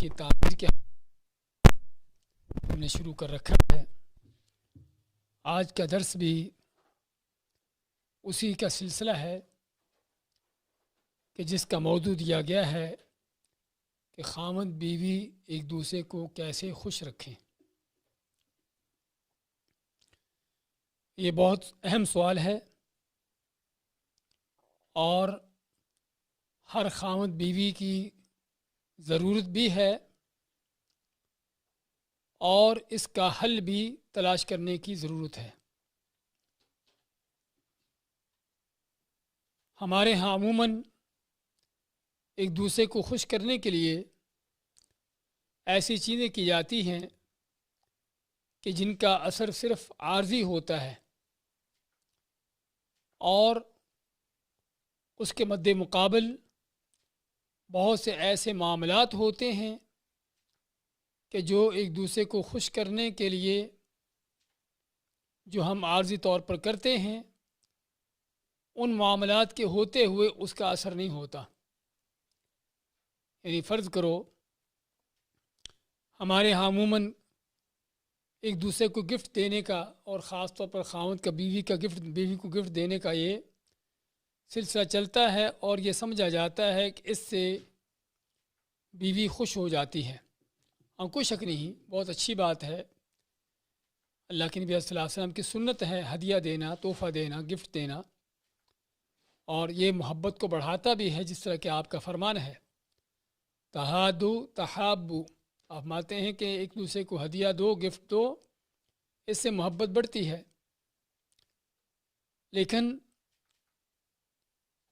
کی تعمیر کے ہم نے شروع کر رکھا ہے۔ آج کا درس بھی اسی کا سلسلہ ہے کہ جس کا موضوع دیا گیا ہے کہ خاوند بیوی ایک دوسرے کو کیسے خوش رکھیں۔ یہ بہت اہم سوال ہے اور ہر خاوند بیوی کی ضرورت بھی ہے اور اس کا حل بھی تلاش کرنے کی ضرورت ہے۔ ہمارے ہاں عموماً ایک دوسرے کو خوش کرنے کے لیے ایسی چیزیں کی جاتی ہیں کہ جن کا اثر صرف عارضی ہوتا ہے اور اس کے مد مقابل بہت سے ایسے معاملات ہوتے ہیں کہ جو ایک دوسرے کو خوش کرنے کے لیے جو ہم عارضی طور پر کرتے ہیں ان معاملات کے ہوتے ہوئے اس کا اثر نہیں ہوتا۔ یعنی فرض کرو ہمارے ہاں عموماً ایک دوسرے کو گفٹ دینے کا اور خاص طور پر خاوند کا بیوی کو گفٹ دینے کا یہ سلسلہ چلتا ہے اور یہ سمجھا جاتا ہے کہ اس سے بیوی خوش ہو جاتی ہے۔ ہاں کوئی شک نہیں، بہت اچھی بات ہے، اللہ کے نبی صلی اللہ علیہ وسلم کی سنت ہے ہدیہ دینا، تحفہ دینا، گفٹ دینا، اور یہ محبت کو بڑھاتا بھی ہے، جس طرح کہ آپ کا فرمان ہے تہادو تحابو، آپ مانتے ہیں کہ ایک دوسرے کو ہدیہ دو، گفٹ دو، اس سے محبت بڑھتی ہے۔ لیکن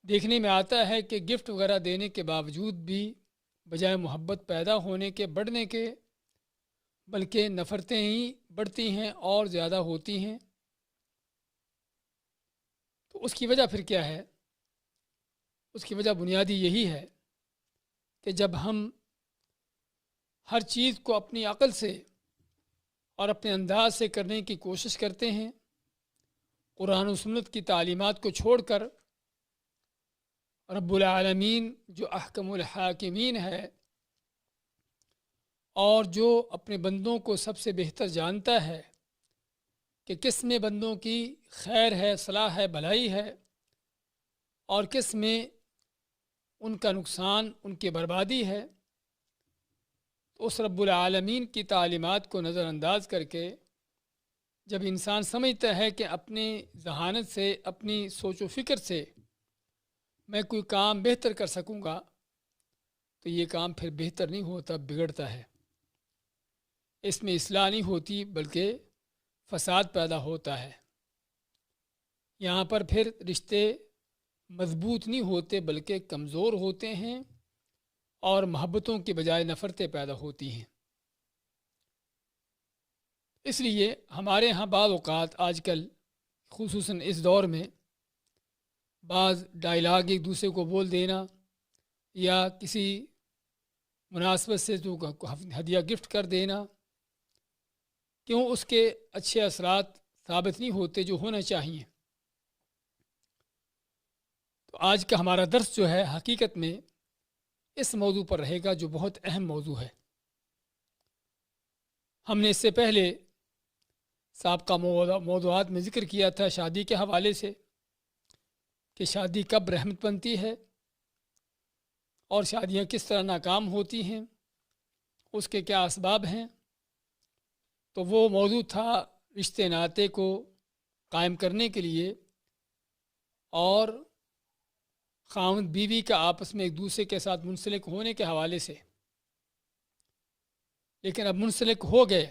دیکھنے میں آتا ہے کہ گفٹ وغیرہ دینے کے باوجود بھی بجائے محبت پیدا ہونے کے، بڑھنے کے، بلکہ نفرتیں ہی بڑھتی ہیں اور زیادہ ہوتی ہیں۔ تو اس کی وجہ پھر کیا ہے؟ اس کی وجہ بنیادی یہی ہے کہ جب ہم ہر چیز کو اپنی عقل سے اور اپنے انداز سے کرنے کی کوشش کرتے ہیں، قرآن و سنت کی تعلیمات کو چھوڑ کر رب العالمین جو احکم الحاکمین ہے اور جو اپنے بندوں کو سب سے بہتر جانتا ہے کہ کس میں بندوں کی خیر ہے، صلاح ہے، بھلائی ہے، اور کس میں ان کا نقصان، ان کی بربادی ہے، تو اس رب العالمین کی تعلیمات کو نظر انداز کر کے جب انسان سمجھتا ہے کہ اپنی ذہانت سے، اپنی سوچ و فکر سے میں کوئی کام بہتر کر سکوں گا، تو یہ کام پھر بہتر نہیں ہوتا، بگڑتا ہے، اس میں اصلاح نہیں ہوتی بلکہ فساد پیدا ہوتا ہے۔ یہاں پر پھر رشتے مضبوط نہیں ہوتے بلکہ کمزور ہوتے ہیں اور محبتوں کی بجائے نفرتیں پیدا ہوتی ہیں۔ اس لیے ہمارے ہاں بعض اوقات آج کل خصوصاً اس دور میں بعض ڈائلاگ ایک دوسرے کو بول دینا یا کسی مناسبت سے تو ہدیہ گفٹ کر دینا، کیوں اس کے اچھے اثرات ثابت نہیں ہوتے جو ہونا چاہیے۔ تو آج کا ہمارا درس جو ہے حقیقت میں اس موضوع پر رہے گا جو بہت اہم موضوع ہے۔ ہم نے اس سے پہلے سابقہ موضوعات میں ذکر کیا تھا شادی کے حوالے سے کہ شادی کب رحمت بنتی ہے اور شادیاں کس طرح ناکام ہوتی ہیں، اس کے کیا اسباب ہیں۔ تو وہ موضوع تھا رشتے ناطے کو قائم کرنے کے لیے اور خاوند بیوی کا آپس میں ایک دوسرے کے ساتھ منسلک ہونے کے حوالے سے۔ لیکن اب منسلک ہو گئے،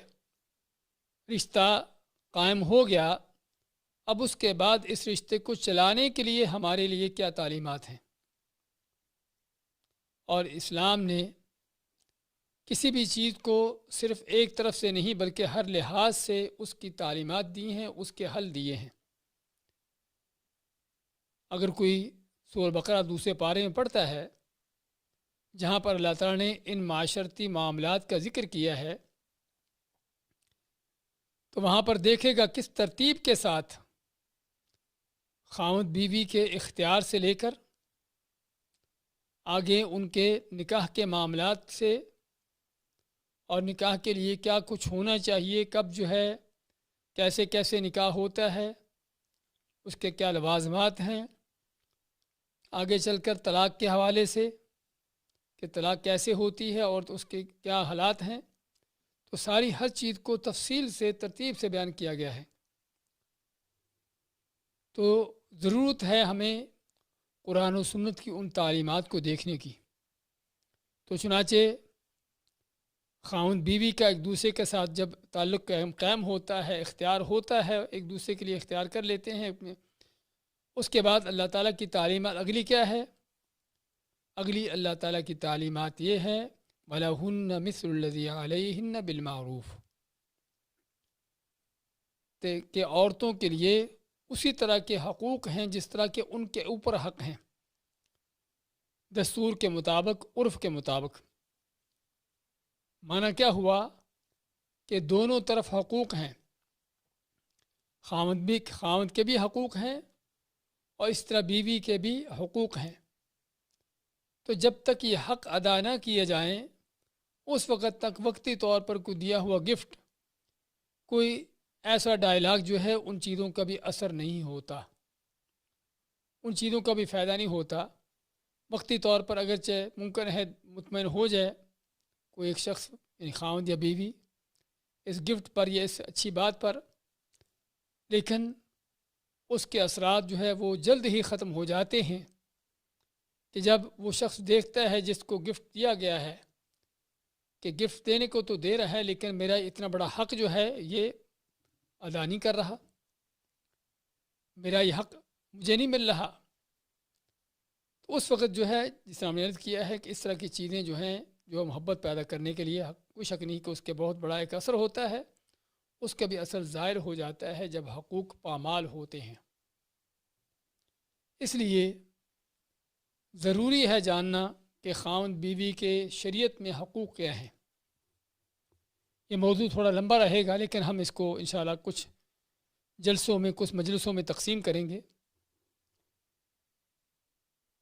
رشتہ قائم ہو گیا، اب اس کے بعد اس رشتے کو چلانے کے لیے ہمارے لیے کیا تعلیمات ہیں، اور اسلام نے کسی بھی چیز کو صرف ایک طرف سے نہیں بلکہ ہر لحاظ سے اس کی تعلیمات دی ہیں، اس کے حل دیے ہیں۔ اگر کوئی سورہ بقرہ دوسرے پارے میں پڑھتا ہے جہاں پر اللہ تعالیٰ نے ان معاشرتی معاملات کا ذکر کیا ہے، تو وہاں پر دیکھے گا کس ترتیب کے ساتھ خاوند بیوی کے اختیار سے لے کر آگے ان کے نکاح کے معاملات سے اور نکاح کے لیے کیا کچھ ہونا چاہیے، کب جو ہے کیسے کیسے نکاح ہوتا ہے، اس کے کیا لوازمات ہیں، آگے چل کر طلاق کے حوالے سے کہ طلاق کیسے ہوتی ہے اور اس کے کیا حالات ہیں، تو ساری ہر چیز کو تفصیل سے ترتیب سے بیان کیا گیا ہے۔ تو ضرورت ہے ہمیں قرآن و سنت کی ان تعلیمات کو دیکھنے کی۔ تو چنانچہ خاوند بیوی کا ایک دوسرے کے ساتھ جب تعلق قائم ہوتا ہے، اختیار ہوتا ہے، ایک دوسرے کے لیے اختیار کر لیتے ہیں، اس کے بعد اللہ تعالیٰ کی تعلیمات اگلی کیا ہے؟ اگلی اللہ تعالیٰ کی تعلیمات یہ ہے وَلَهُنَّ مِثْلُ الَّذِي عَلَيْهِنَّ بِالْمَعْرُوفِ، کہ عورتوں کے لیے اسی طرح کے حقوق ہیں جس طرح کے ان کے اوپر حق ہیں، دستور کے مطابق، عرف کے مطابق۔ معنی کیا ہوا کہ دونوں طرف حقوق ہیں، خاوند کے بھی حقوق ہیں اور اس طرح بیوی کے بھی حقوق ہیں۔ تو جب تک یہ حق ادا نہ کیے جائیں اس وقت تک وقتی طور پر کوئی دیا ہوا گفٹ، کوئی ایسا ڈائلاگ جو ہے ان چیزوں کا بھی اثر نہیں ہوتا، ان چیزوں کا بھی فائدہ نہیں ہوتا۔ وقتی طور پر اگرچہ ممکن ہے مطمئن ہو جائے کوئی ایک شخص، یعنی خاوند یا بیوی، اس گفٹ پر یا اس اچھی بات پر، لیکن اس کے اثرات جو ہے وہ جلد ہی ختم ہو جاتے ہیں کہ جب وہ شخص دیکھتا ہے جس کو گفٹ دیا گیا ہے کہ گفٹ دینے کو تو دے رہا ہے لیکن میرا اتنا بڑا حق جو ہے یہ ادا نہیں کر رہا، میرا یہ حق مجھے نہیں مل رہا، تو اس وقت جو ہے جس طرح ہم نے عرض کیا ہے کہ اس طرح کی چیزیں جو ہیں جو محبت پیدا کرنے کے لیے کوئی شک نہیں کہ اس کے بہت بڑا ایک اثر ہوتا ہے، اس کا بھی اثر ظاہر ہو جاتا ہے جب حقوق پامال ہوتے ہیں۔ اس لیے ضروری ہے جاننا کہ خاوند بیوی کے شریعت میں حقوق کیا ہیں۔ یہ موضوع تھوڑا لمبا رہے گا لیکن ہم اس کو انشاءاللہ کچھ جلسوں میں، کچھ مجلسوں میں تقسیم کریں گے۔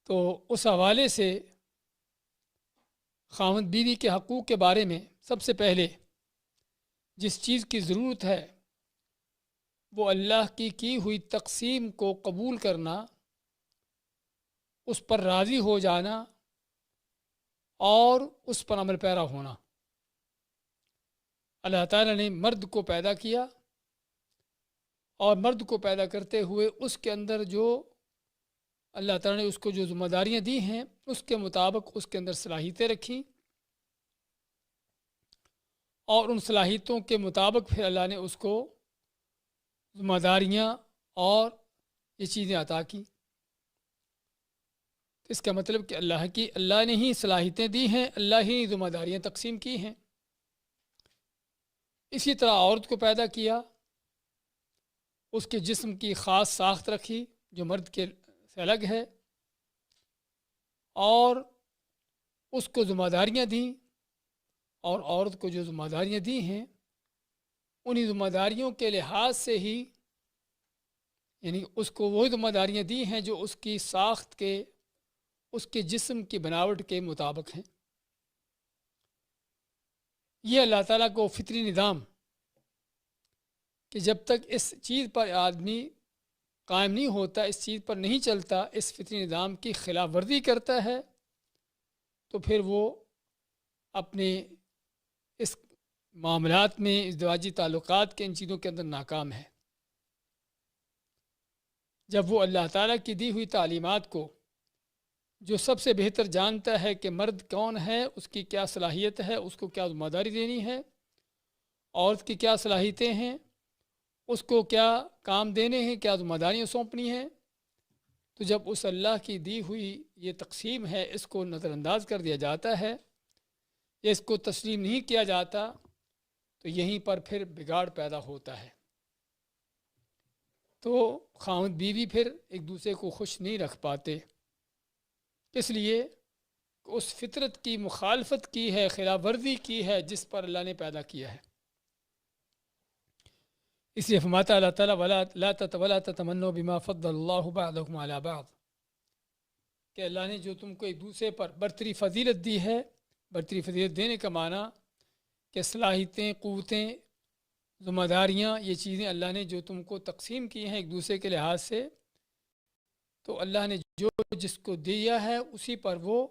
تو اس حوالے سے خاوند بیوی کے حقوق کے بارے میں سب سے پہلے جس چیز کی ضرورت ہے وہ اللہ کی ہوئی تقسیم کو قبول کرنا، اس پر راضی ہو جانا اور اس پر عمل پیرا ہونا۔ اللہ تعالیٰ نے مرد کو پیدا کیا اور مرد کو پیدا کرتے ہوئے اس کے اندر جو اللہ تعالیٰ نے اس کو جو ذمہ داریاں دی ہیں اس کے مطابق اس کے اندر صلاحیتیں رکھیں، اور ان صلاحیتوں کے مطابق پھر اللہ نے اس کو ذمہ داریاں اور یہ چیزیں عطا کی۔ اس کا مطلب کہ اللہ نے ہی صلاحیتیں دی ہیں، اللہ ہی ذمہ داریاں تقسیم کی ہیں۔ اسی طرح عورت کو پیدا کیا، اس کے جسم کی خاص ساخت رکھی جو مرد کے سے الگ ہے، اور اس کو ذمہ داریاں دیں، اور عورت کو جو ذمہ داریاں دی ہیں انہی ذمہ داریوں کے لحاظ سے ہی، یعنی اس کو وہی ذمہ داریاں دی ہیں جو اس کی ساخت کے، اس کے جسم کی بناوٹ کے مطابق ہیں۔ یہ اللہ تعالیٰ کو فطری نظام کہ جب تک اس چیز پر آدمی قائم نہیں ہوتا، اس چیز پر نہیں چلتا، اس فطری نظام کی خلاف ورزی کرتا ہے تو پھر وہ اپنے اس معاملات میں، ازدواجی تعلقات کے ان چیزوں کے اندر ناکام ہے۔ جب وہ اللہ تعالیٰ کی دی ہوئی تعلیمات کو، جو سب سے بہتر جانتا ہے کہ مرد کون ہے، اس کی کیا صلاحیت ہے، اس کو کیا ذمہ داری دینی ہے، عورت کی کیا صلاحیتیں ہیں، اس کو کیا کام دینے ہیں، کیا ذمہ داریاں سونپنی ہیں، تو جب اس اللہ کی دی ہوئی یہ تقسیم ہے اس کو نظر انداز کر دیا جاتا ہے یا اس کو تسلیم نہیں کیا جاتا تو یہیں پر پھر بگاڑ پیدا ہوتا ہے۔ تو خاوند بیوی پھر ایک دوسرے کو خوش نہیں رکھ پاتے، اس لیے کہ اس فطرت کی مخالفت کی ہے، خلاف ورزی کی ہے جس پر اللہ نے پیدا کیا ہے۔ اس لیے فرماتا اللہ تعالیٰ وَلَا تَتَمَنَّوْا بِمَا فَضَّلَ اللَّهُ بَعْضَكُمْ عَلَى بَعْضٍ، کہ اللہ نے جو تم کو ایک دوسرے پر برتری فضیلت دی ہے، برتری فضیلت دینے کا معنی کہ صلاحیتیں، قوتیں، ذمہ داریاں، یہ چیزیں اللہ نے جو تم کو تقسیم کی ہیں ایک دوسرے کے لحاظ سے، تو اللہ نے جو جس کو دیا ہے اسی پر وہ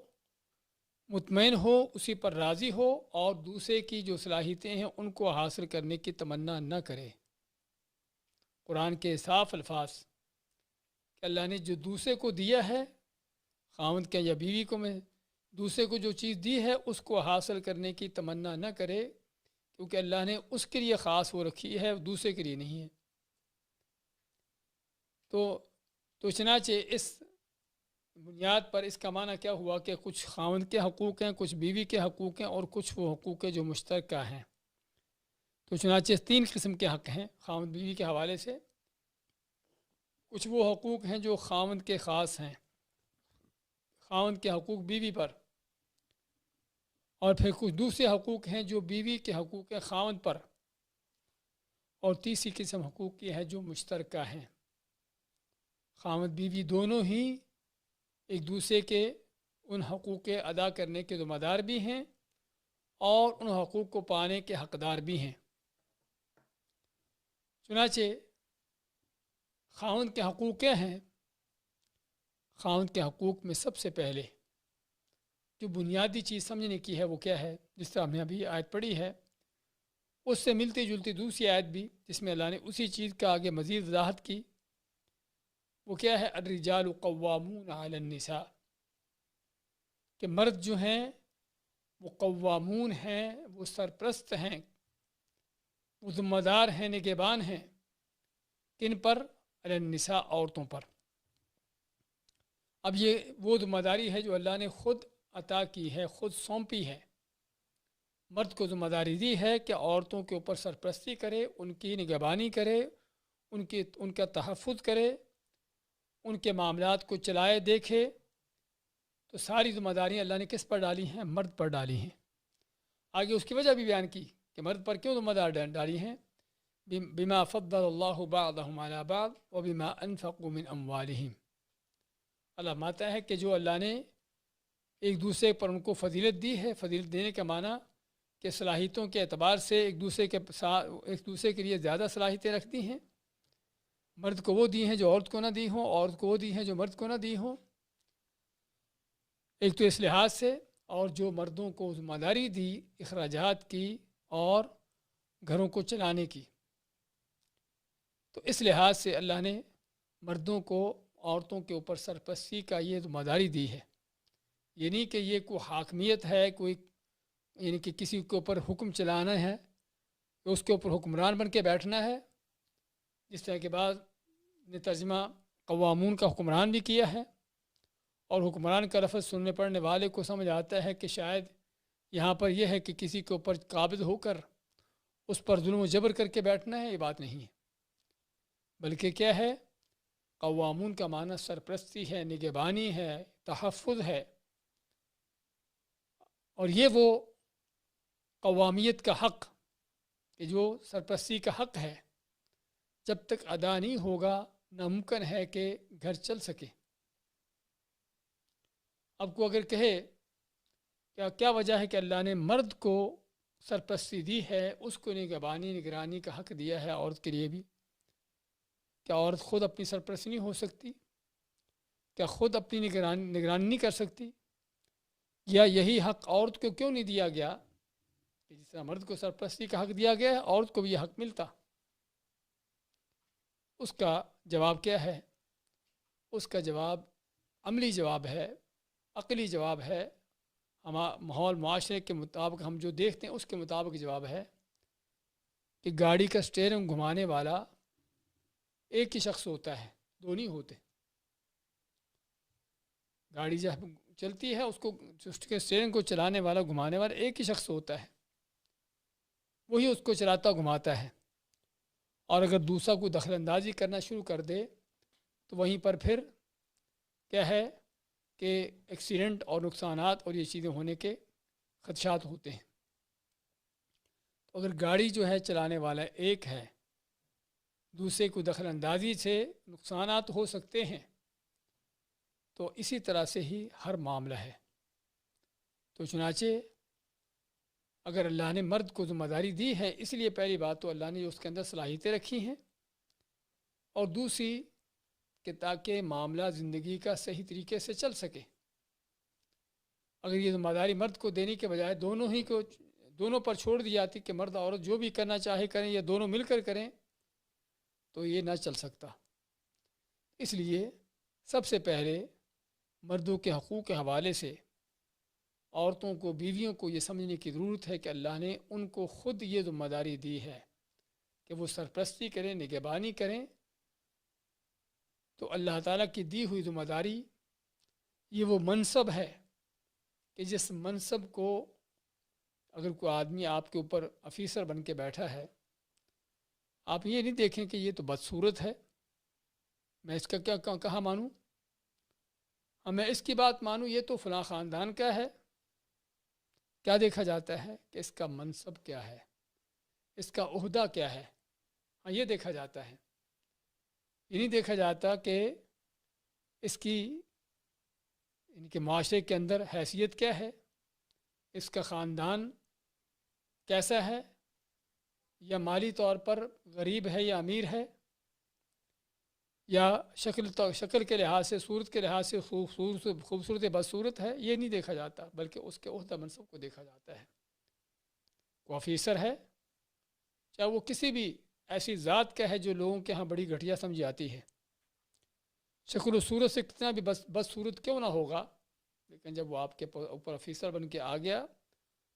مطمئن ہو، اسی پر راضی ہو، اور دوسرے کی جو صلاحیتیں ہیں ان کو حاصل کرنے کی تمنا نہ کرے۔ قرآن کے صاف الفاظ کہ اللہ نے جو دوسرے کو دیا ہے، خاوند کے یا بیوی کو، میں دوسرے کو جو چیز دی ہے اس کو حاصل کرنے کی تمنا نہ کرے، کیونکہ اللہ نے اس کے لیے خاص وہ رکھی ہے، دوسرے کے لیے نہیں ہے۔ تو چنانچہ اس بنیاد پر اس کا معنی کیا ہوا کہ کچھ خاوند کے حقوق ہیں، کچھ بیوی کے حقوق ہیں، اور کچھ وہ حقوق ہیں جو مشترکہ ہیں۔ تو چنانچہ تین قسم کے حق ہیں خاوند بیوی کے حوالے سے۔ کچھ وہ حقوق ہیں جو خاوند کے خاص ہیں، خاوند کے حقوق بیوی پر، اور پھر کچھ دوسرے حقوق ہیں جو بیوی کے حقوق ہیں خاوند پر، اور تیسری قسم حقوق کی ہے جو مشترکہ ہیں۔ خاوند بیوی دونوں ہی ایک دوسرے کے ان حقوق ادا کرنے کے ذمہ دار بھی ہیں اور ان حقوق کو پانے کے حقدار بھی ہیں۔ چنانچہ خاوند کے حقوق کیا ہیں؟ خاوند کے حقوق میں سب سے پہلے جو بنیادی چیز سمجھنے کی ہے وہ کیا ہے؟ جس طرح ہم نے ابھی آیت پڑھی ہے، اس سے ملتی جلتی دوسری آیت بھی جس میں اللہ نے اسی چیز کا آگے مزید وضاحت کی، وہ کیا ہے؟ الرجال قوامون علی النساء، کہ مرد جو ہیں وہ قوامون ہیں، وہ سرپرست ہیں، وہ ذمہ دار ہیں، نگہبان ہیں، کن پر؟ علی النساء، عورتوں پر۔ اب یہ وہ ذمہ داری ہے جو اللہ نے خود عطا کی ہے، خود سونپی ہے۔ مرد کو ذمہ داری دی ہے کہ عورتوں کے اوپر سرپرستی کرے، ان کی نگہبانی کرے، ان کا تحفظ کرے، ان کے معاملات کو چلائے، دیکھے۔ تو ساری ذمہ داریاں اللہ نے کس پر ڈالی ہیں؟ مرد پر ڈالی ہیں۔ آگے اس کی وجہ بھی بیان کی کہ مرد پر کیوں ذمہ دار ڈالی ہیں، بما فضل اللہ بعضهم علی بعض وبما انفقوا من اموالہم۔ اللہ ماتا ہے کہ جو اللہ نے ایک دوسرے پر ان کو فضیلت دی ہے، فضیلت دینے کا معنی کہ صلاحیتوں کے اعتبار سے ایک دوسرے کے لیے زیادہ صلاحیتیں رکھتی ہیں۔ مرد کو وہ دی ہیں جو عورت کو نہ دی ہوں، عورت کو وہ دی ہیں جو مرد کو نہ دی ہوں، ایک تو اس لحاظ سے، اور جو مردوں کو ذمہ داری دی اخراجات کی اور گھروں کو چلانے کی، تو اس لحاظ سے اللہ نے مردوں کو عورتوں کے اوپر سرپرستی کا یہ ذمہ داری دی ہے۔ یہ نہیں کہ یہ کوئی حاکمیت ہے، کوئی یعنی کہ کسی کے اوپر حکم چلانا ہے، کہ اس کے اوپر حکمران بن کے بیٹھنا ہے، جس طرح کے بعد نے ترجمہ قوامون کا حکمران بھی کیا ہے، اور حکمران کا لفظ سننے پڑھنے والے کو سمجھ آتا ہے کہ شاید یہاں پر یہ ہے کہ کسی کے اوپر قابض ہو کر اس پر ظلم و جبر کر کے بیٹھنا ہے، یہ بات نہیں ہے، بلکہ کیا ہے؟ قوامون کا معنی سرپرستی ہے، نگہبانی ہے، تحفظ ہے، اور یہ وہ قوامیت کا حق کہ جو سرپرستی کا حق ہے، جب تک ادا نہیں ہوگا ناممکن ہے کہ گھر چل سکے۔ اب کو اگر کہے کیا وجہ ہے کہ اللہ نے مرد کو سرپرستی دی ہے، اس کو نگرانی کا حق دیا ہے عورت کے لیے بھی؟ کیا عورت خود اپنی سرپرستی نہیں ہو سکتی؟ کیا خود اپنی نگرانی نہیں کر سکتی؟ یا یہی حق عورت کو کیوں نہیں دیا گیا کہ جس طرح مرد کو سرپرستی کا حق دیا گیا ہے عورت کو بھی یہ حق ملتا؟ اس کا جواب کیا ہے؟ اس کا جواب عملی جواب ہے، عقلی جواب ہے، ماحول معاشرے کے مطابق ہم جو دیکھتے ہیں اس کے مطابق جواب ہے کہ گاڑی کا اسٹیئرنگ گھمانے والا ایک ہی شخص ہوتا ہے، دو نہیں ہوتے۔ گاڑی جب چلتی ہے اس کے اسٹیئرنگ کو چلانے والا، گھمانے والا ایک ہی شخص ہوتا ہے، وہی اس کو چلاتا گھماتا ہے، اور اگر دوسرا کو دخل اندازی کرنا شروع کر دے تو وہیں پر پھر کیا ہے کہ ایکسیڈنٹ اور نقصانات اور یہ چیزیں ہونے کے خدشات ہوتے ہیں۔ تو اگر گاڑی جو ہے چلانے والا ایک ہے، دوسرے کو دخل اندازی سے نقصانات ہو سکتے ہیں، تو اسی طرح سے ہی ہر معاملہ ہے۔ تو چنانچہ اگر اللہ نے مرد کو ذمہ داری دی ہے، اس لیے پہلی بات تو اللہ نے اس کے اندر صلاحیتیں رکھی ہیں، اور دوسری کہ تاکہ معاملہ زندگی کا صحیح طریقے سے چل سکے۔ اگر یہ ذمہ داری مرد کو دینے کے بجائے دونوں پر چھوڑ دی جاتی کہ مرد عورت جو بھی کرنا چاہے کریں یا دونوں مل کر کریں، تو یہ نہ چل سکتا۔ اس لیے سب سے پہلے مردوں کے حقوق کے حوالے سے عورتوں کو، بیویوں کو یہ سمجھنے کی ضرورت ہے کہ اللہ نے ان کو خود یہ ذمہ داری دی ہے کہ وہ سرپرستی کریں، نگہبانی کریں۔ تو اللہ تعالیٰ کی دی ہوئی ذمہ داری یہ وہ منصب ہے کہ جس منصب کو اگر کوئی آدمی آپ کے اوپر افیسر بن کے بیٹھا ہے، آپ یہ نہیں دیکھیں کہ یہ تو بدصورت ہے، میں اس کا کیا کہاں مانوں، میں اس کی بات مانوں، یہ تو فلاں خاندان کا ہے۔ کیا دیکھا جاتا ہے کہ اس کا منصب کیا ہے، اس کا عہدہ کیا ہے، ہاں یہ دیکھا جاتا ہے۔ یہ نہیں دیکھا جاتا کہ اس کی ان کے معاشرے کے اندر حیثیت کیا ہے، اس کا خاندان کیسا ہے، یا مالی طور پر غریب ہے یا امیر ہے، یا شکل کے لحاظ سے، صورت کے لحاظ سے خوبصورت بدصورت ہے، یہ نہیں دیکھا جاتا، بلکہ اس کے عہدہ منصب کو دیکھا جاتا ہے۔ وہ آفیسر ہے، چاہے وہ کسی بھی ایسی ذات کا ہے جو لوگوں کے ہاں بڑی گھٹیا سمجھی جاتی ہے، شکل و صورت سے کتنا بھی بدصورت کیوں نہ ہوگا، لیکن جب وہ آپ کے اوپر افیسر بن کے آ گیا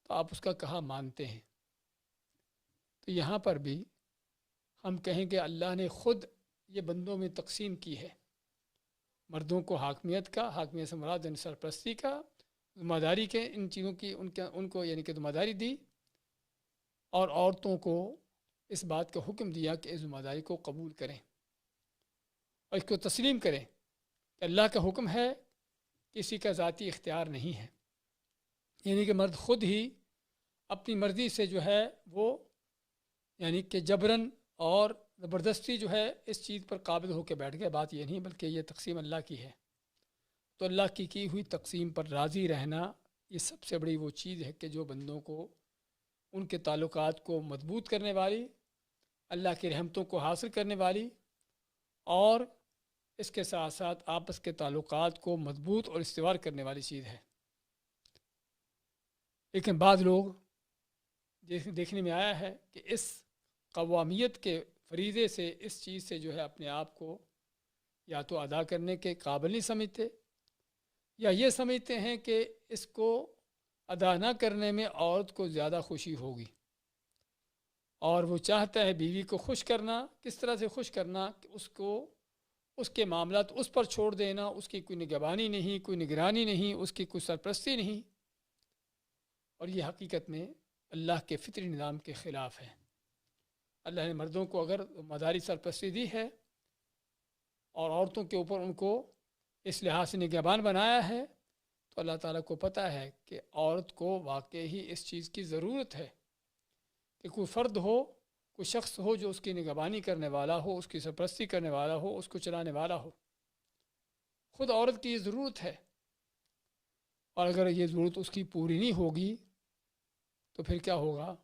تو آپ اس کا کہا مانتے ہیں۔ تو یہاں پر بھی ہم کہیں کہ اللہ نے خود یہ بندوں میں تقسیم کی ہے، مردوں کو حاکمیت سے مراد سرپرستی کا، ذمہ داری کے ان چیزوں کی ان کو یعنی کہ ذمہ داری دی، اور عورتوں کو اس بات کا حکم دیا کہ اس ذمہ داری کو قبول کریں اور اس کو تسلیم کریں کہ اللہ کا حکم ہے، کسی کا ذاتی اختیار نہیں ہے، یعنی کہ مرد خود ہی اپنی مرضی سے جو ہے وہ یعنی کہ جبراً اور زبردستی جو ہے اس چیز پر قابض ہو کے بیٹھ گئے، بات یہ نہیں بلکہ یہ تقسیم اللہ کی ہے۔ تو اللہ کی ہوئی تقسیم پر راضی رہنا یہ سب سے بڑی وہ چیز ہے کہ جو بندوں کو ان کے تعلقات کو مضبوط کرنے والی، اللہ کی رحمتوں کو حاصل کرنے والی، اور اس کے ساتھ ساتھ آپس کے تعلقات کو مضبوط اور استوار کرنے والی چیز ہے۔ لیکن بعض لوگ دیکھنے میں آیا ہے کہ اس قوامیت کے فریضے سے، اس چیز سے جو ہے اپنے آپ کو یا تو ادا کرنے کے قابل نہیں سمجھتے، یا یہ سمجھتے ہیں کہ اس کو ادا نہ کرنے میں عورت کو زیادہ خوشی ہوگی، اور وہ چاہتا ہے بیوی کو خوش کرنا۔ کس طرح سے خوش کرنا کہ اس کے معاملات اس پر چھوڑ دینا، اس کی کوئی نگہبانی نہیں، کوئی نگرانی نہیں، اس کی کوئی سرپرستی نہیں، اور یہ حقیقت میں اللہ کے فطری نظام کے خلاف ہے۔ اللہ نے مردوں کو اگر مداری سرپرستی دی ہے اور عورتوں کے اوپر ان کو اس لحاظ سے نگہبان بنایا ہے، تو اللہ تعالیٰ کو پتہ ہے کہ عورت کو واقعی اس چیز کی ضرورت ہے کہ کوئی فرد ہو، کوئی شخص ہو جو اس کی نگہبانی کرنے والا ہو، اس کی سرپرستی کرنے والا ہو، اس کو چلانے والا ہو۔ خود عورت کی یہ ضرورت ہے، اور اگر یہ ضرورت اس کی پوری نہیں ہوگی تو پھر کیا ہوگا؟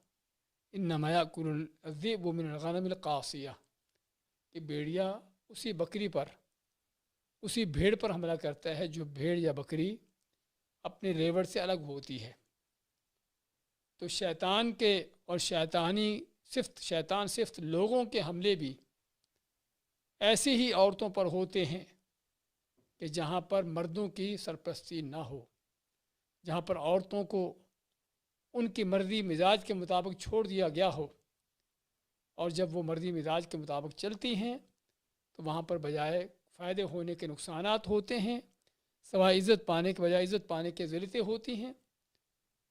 انما یاکل الذئب من الغنم القاصیہ، کہ بھیڑیا اسی بکری پر، اسی بھیڑ پر حملہ کرتا ہے جو بھیڑ یا بکری اپنے ریوڑ سے الگ ہوتی ہے۔ تو شیطان کے اور شیطان صفت لوگوں کے حملے بھی ایسی ہی عورتوں پر ہوتے ہیں کہ جہاں پر مردوں کی سرپرستی نہ ہو، جہاں پر عورتوں کو ان کی مرضی مزاج کے مطابق چھوڑ دیا گیا ہو، اور جب وہ مرضی مزاج کے مطابق چلتی ہیں تو وہاں پر بجائے فائدے ہونے کے نقصانات ہوتے ہیں، سوائے عزت پانے کے بجائے عزت پانے کے ذلتیں ہوتی ہیں۔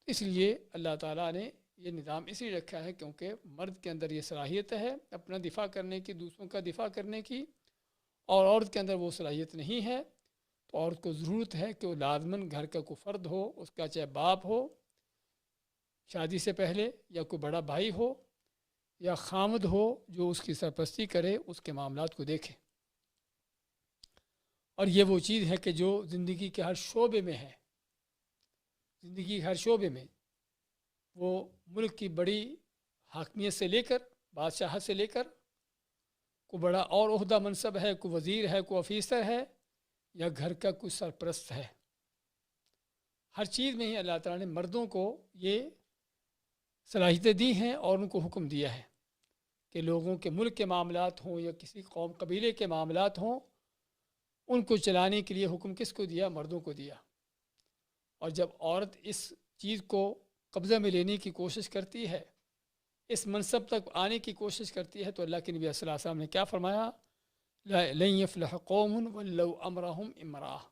اس لیے اللہ تعالیٰ نے یہ نظام اس لیے رکھا ہے کیونکہ مرد کے اندر یہ صلاحیت ہے اپنا دفاع کرنے کی، دوسروں کا دفاع کرنے کی، اور عورت کے اندر وہ صلاحیت نہیں ہے۔ تو عورت کو ضرورت ہے کہ وہ لازماً گھر کا کوئی فرد ہو، اس کا چاہے باپ ہو شادی سے پہلے، یا کوئی بڑا بھائی ہو، یا خامد ہو جو اس کی سرپرستی کرے، اس کے معاملات کو دیکھے۔ اور یہ وہ چیز ہے کہ جو زندگی کے ہر شعبے میں ہے، زندگی کے ہر شعبے میں وہ ملک کی بڑی حاکمیت سے لے کر، بادشاہت سے لے کر، کوئی بڑا اور عہدہ منصب ہے، کوئی وزیر ہے، کوئی آفیسر ہے، یا گھر کا کوئی سرپرست ہے، ہر چیز میں ہی اللہ تعالیٰ نے مردوں کو یہ صلاحیتیں دی ہیں اور ان کو حکم دیا ہے کہ لوگوں کے ملک کے معاملات ہوں یا کسی قوم قبیلے کے معاملات ہوں، ان کو چلانے کے لیے حکم کس کو دیا؟ مردوں کو دیا۔ اور جب عورت اس چیز کو قبضہ میں لینے کی کوشش کرتی ہے، اس منصب تک آنے کی کوشش کرتی ہے، تو اللہ کے نبی صلی اللہ علیہ وسلم نے کیا فرمایا؟ لن يفلح قوم ولو امرهم امرأة۔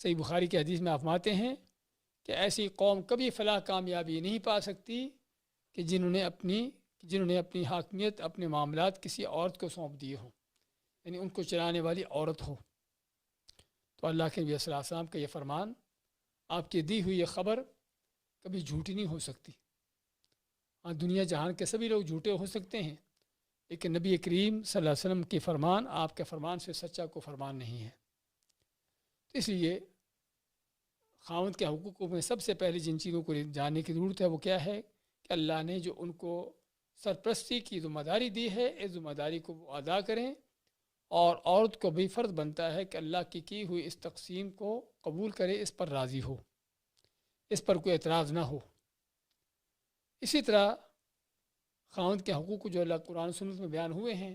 صحیح بخاری کی حدیث میں آپ فرماتے ہیں کہ ایسی قوم کبھی فلاح کامیابی نہیں پا سکتی کہ جنہوں نے اپنی حاکمیت، اپنے معاملات کسی عورت کو سونپ دیے ہوں، یعنی ان کو چلانے والی عورت ہو۔ تو اللہ کے نبی صلی اللہ علیہ وسلم کا یہ فرمان، آپ کی دی ہوئی یہ خبر کبھی جھوٹی نہیں ہو سکتی۔ ہاں، دنیا جہان کے سبھی لوگ جھوٹے ہو سکتے ہیں، لیکن نبی کریم صلی اللہ علیہ وسلم کی فرمان آپ کے فرمان سے سچا کو فرمان نہیں ہے۔ تو اس لیے خاوند کے حقوق میں سب سے پہلے جن چیزوں کو جاننے کی ضرورت ہے وہ کیا ہے کہ اللہ نے جو ان کو سرپرستی کی ذمہ داری دی ہے، اس ذمہ داری کو وہ ادا کریں، اور عورت کو بھی فرض بنتا ہے کہ اللہ کی ہوئی اس تقسیم کو قبول کرے، اس پر راضی ہو، اس پر کوئی اعتراض نہ ہو۔ اسی طرح خاوند کے حقوق جو اللہ قرآن سنت میں بیان ہوئے ہیں،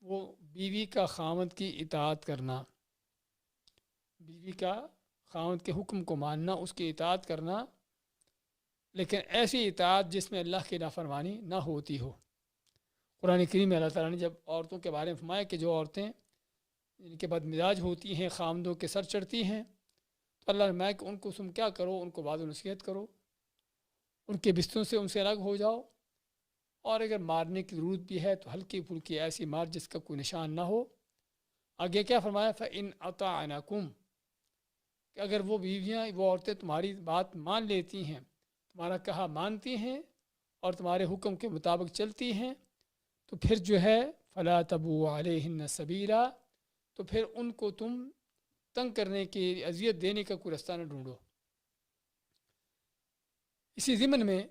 وہ بیوی کا خاوند کی اطاعت کرنا، بیوی کا خاوند کے حکم کو ماننا، اس کی اطاعت کرنا، لیکن ایسی اطاعت جس میں اللہ کی نافرمانی نہ ہوتی ہو۔ قرآن کریم میں اللہ تعالیٰ نے جب عورتوں کے بارے میں فرمایا کہ جو عورتیں ان کے بد مزاج ہوتی ہیں، خاوندوں کے سر چڑھتی ہیں، تو اللہ نے فرمایا کہ ان کو تم کیا کرو؟ ان کو وعظ و نصیحت کرو، ان کے بستروں سے ان سے الگ ہو جاؤ، اور اگر مارنے کی ضرورت بھی ہے تو ہلکی پھلکی ایسی مار جس کا کوئی نشان نہ ہو۔ آگے کیا فرمایا؟ فَإِنْ أَطَعْنَكُمْ، کہ اگر وہ بیویاں، وہ عورتیں تمہاری بات مان لیتی ہیں، تمہارا کہا مانتی ہیں اور تمہارے حکم کے مطابق چلتی ہیں، تو پھر جو ہے فَلَا تَبُغُوا عَلَيْهِنَّ سَبِيلًا، تو پھر ان کو تم تنگ کرنے کی، اذیت دینے کا کوئی رستہ نہ ڈھونڈو۔ اسی ضمن میں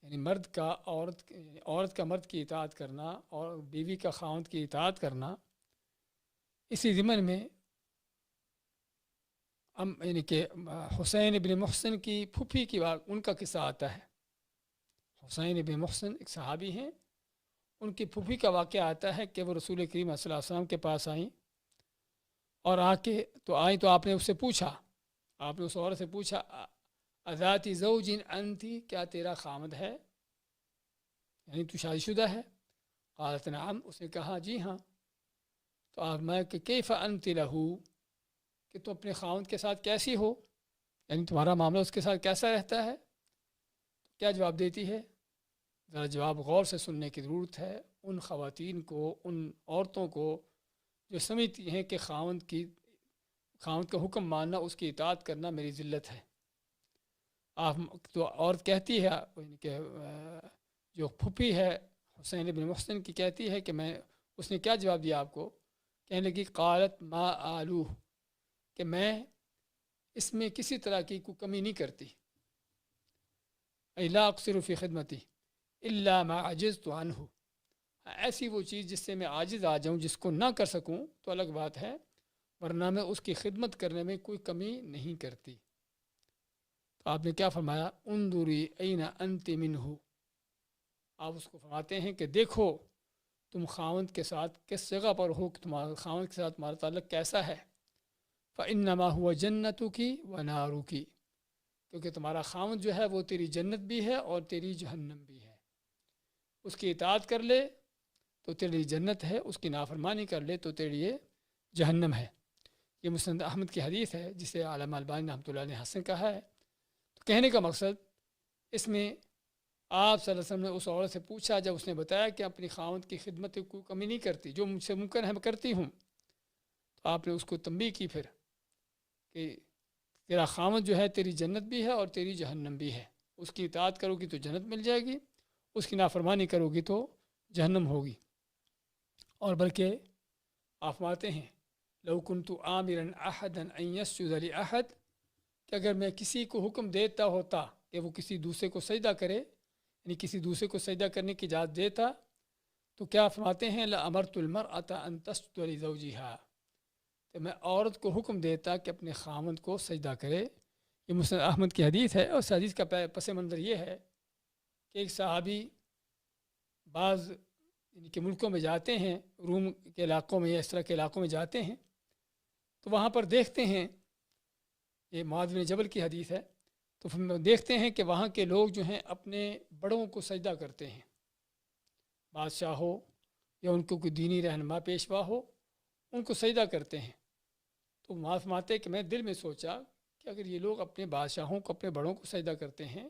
یعنی عورت کا مرد کی اطاعت کرنا اور بیوی کا خاوند کی اطاعت کرنا، اسی ضمن میں یعنی کہ حسین بن محسن کی پھوپھی کی بات، ان کا قصہ آتا ہے۔ حسین بن محسن ایک صحابی ہیں، ان کی پھوپھی کا واقعہ آتا ہے کہ وہ رسول کریم صلی اللہ علیہ وسلم کے پاس آئیں، اور آئیں تو آپ نے اس سے پوچھا، آپ نے اس عورت سے پوچھا اذاتی زوج انتی، کیا تیرا خامد ہے، یعنی تو شادی شدہ ہے؟ قالت نعم، اس نے کہا جی ہاں۔ تو آپ میں کہ کیف انت لہو، کہ تم اپنے خاوند کے ساتھ کیسی ہو، یعنی تمہارا معاملہ اس کے ساتھ کیسا رہتا ہے؟ کیا جواب دیتی ہے؟ ذرا جواب غور سے سننے کی ضرورت ہے۔ ان خواتین کو، ان عورتوں کو جو سمجھتی ہیں کہ خاوند کا حکم ماننا، اس کی اطاعت کرنا میری ذلت ہے، تو عورت کہتی ہے کہ جو پھوپھی ہے حسین بن محسن کی، کہتی ہے کہ اس نے کیا جواب دیا آپ کو؟ کہنے لگی قالت ما آلوہ، کہ میں اس میں کسی طرح کی کوئی کمی نہیں کرتی، لا اقصر فی خدمتی الا ما عجزت عنہ، ایسی وہ چیز جس سے میں عاجز آ جاؤں، جس کو نہ کر سکوں تو الگ بات ہے، ورنہ میں اس کی خدمت کرنے میں کوئی کمی نہیں کرتی۔ تو آپ نے کیا فرمایا؟ انظری این انت منہ، آپ اس کو فرماتے ہیں کہ دیکھو تم خاوند کے ساتھ کس جگہ پر ہو، کہ تمہارا خاوند کے ساتھ تمہارا تعلق کیسا ہے۔ فَإِنَّمَا هُوَ جَنَّتُكِ وَنَارُكِ، کیونکہ تمہارا خاوند جو ہے وہ تیری جنت بھی ہے اور تیری جہنم بھی ہے، اس کی اطاعت کر لے تو تیری جنت ہے، اس کی نافرمانی کر لے تو تیری یہ جہنم ہے۔ یہ مسند احمد کی حدیث ہے، جسے علامہ البانی رحمۃ اللہ علیہ حسن کہا ہے۔ تو کہنے کا مقصد اس میں آپ صلی اللہ علیہ وسلم نے اس عورت سے پوچھا، جب اس نے بتایا کہ اپنی خاوند کی خدمت کی کوئی کمی نہیں کرتی، جو مجھ سے ممکن ہے میں کرتی ہوں، تو آپ نے اس کو تنبیہ کی پھر کہ تیرا خاوند جو ہے تیری جنت بھی ہے اور تیری جہنم بھی ہے، اس کی اطاعت کرو گی تو جنت مل جائے گی، اس کی نافرمانی کرو گی تو جہنم ہوگی۔ اور بلکہ آپ فرماتے ہیں لو کنت آمرا احدا ان یسجد لاحد، کہ اگر میں کسی کو حکم دیتا ہوتا کہ وہ کسی دوسرے کو سجدہ کرے، یعنی کسی دوسرے کو سجدہ کرنے کی اجازت دیتا، تو کیا فرماتے ہیں لَأَمَرْتُ الْمَرْأَةَ أَن تَسْجُدَ لِزَوْجِهَا، تو میں عورت کو حکم دیتا کہ اپنے خاوند کو سجدہ کرے۔ یہ مسند احمد کی حدیث ہے، اور اس حدیث کا پس منظر یہ ہے کہ ایک صحابی بعض یعنی کہ ملکوں میں جاتے ہیں، روم کے علاقوں میں یا اس طرح کے علاقوں میں جاتے ہیں، تو وہاں پر دیکھتے ہیں، یہ معاذ بن جبل کی حدیث ہے، تو پھر دیکھتے ہیں کہ وہاں کے لوگ جو ہیں اپنے بڑوں کو سجدہ کرتے ہیں، بادشاہ ہو یا ان کو کوئی دینی رہنما پیشوا ہو، ان کو سجدہ کرتے ہیں۔ تو معاذ فرماتے کہ میں دل میں سوچا کہ اگر یہ لوگ اپنے بادشاہوں کو، اپنے بڑوں کو سجدہ کرتے ہیں،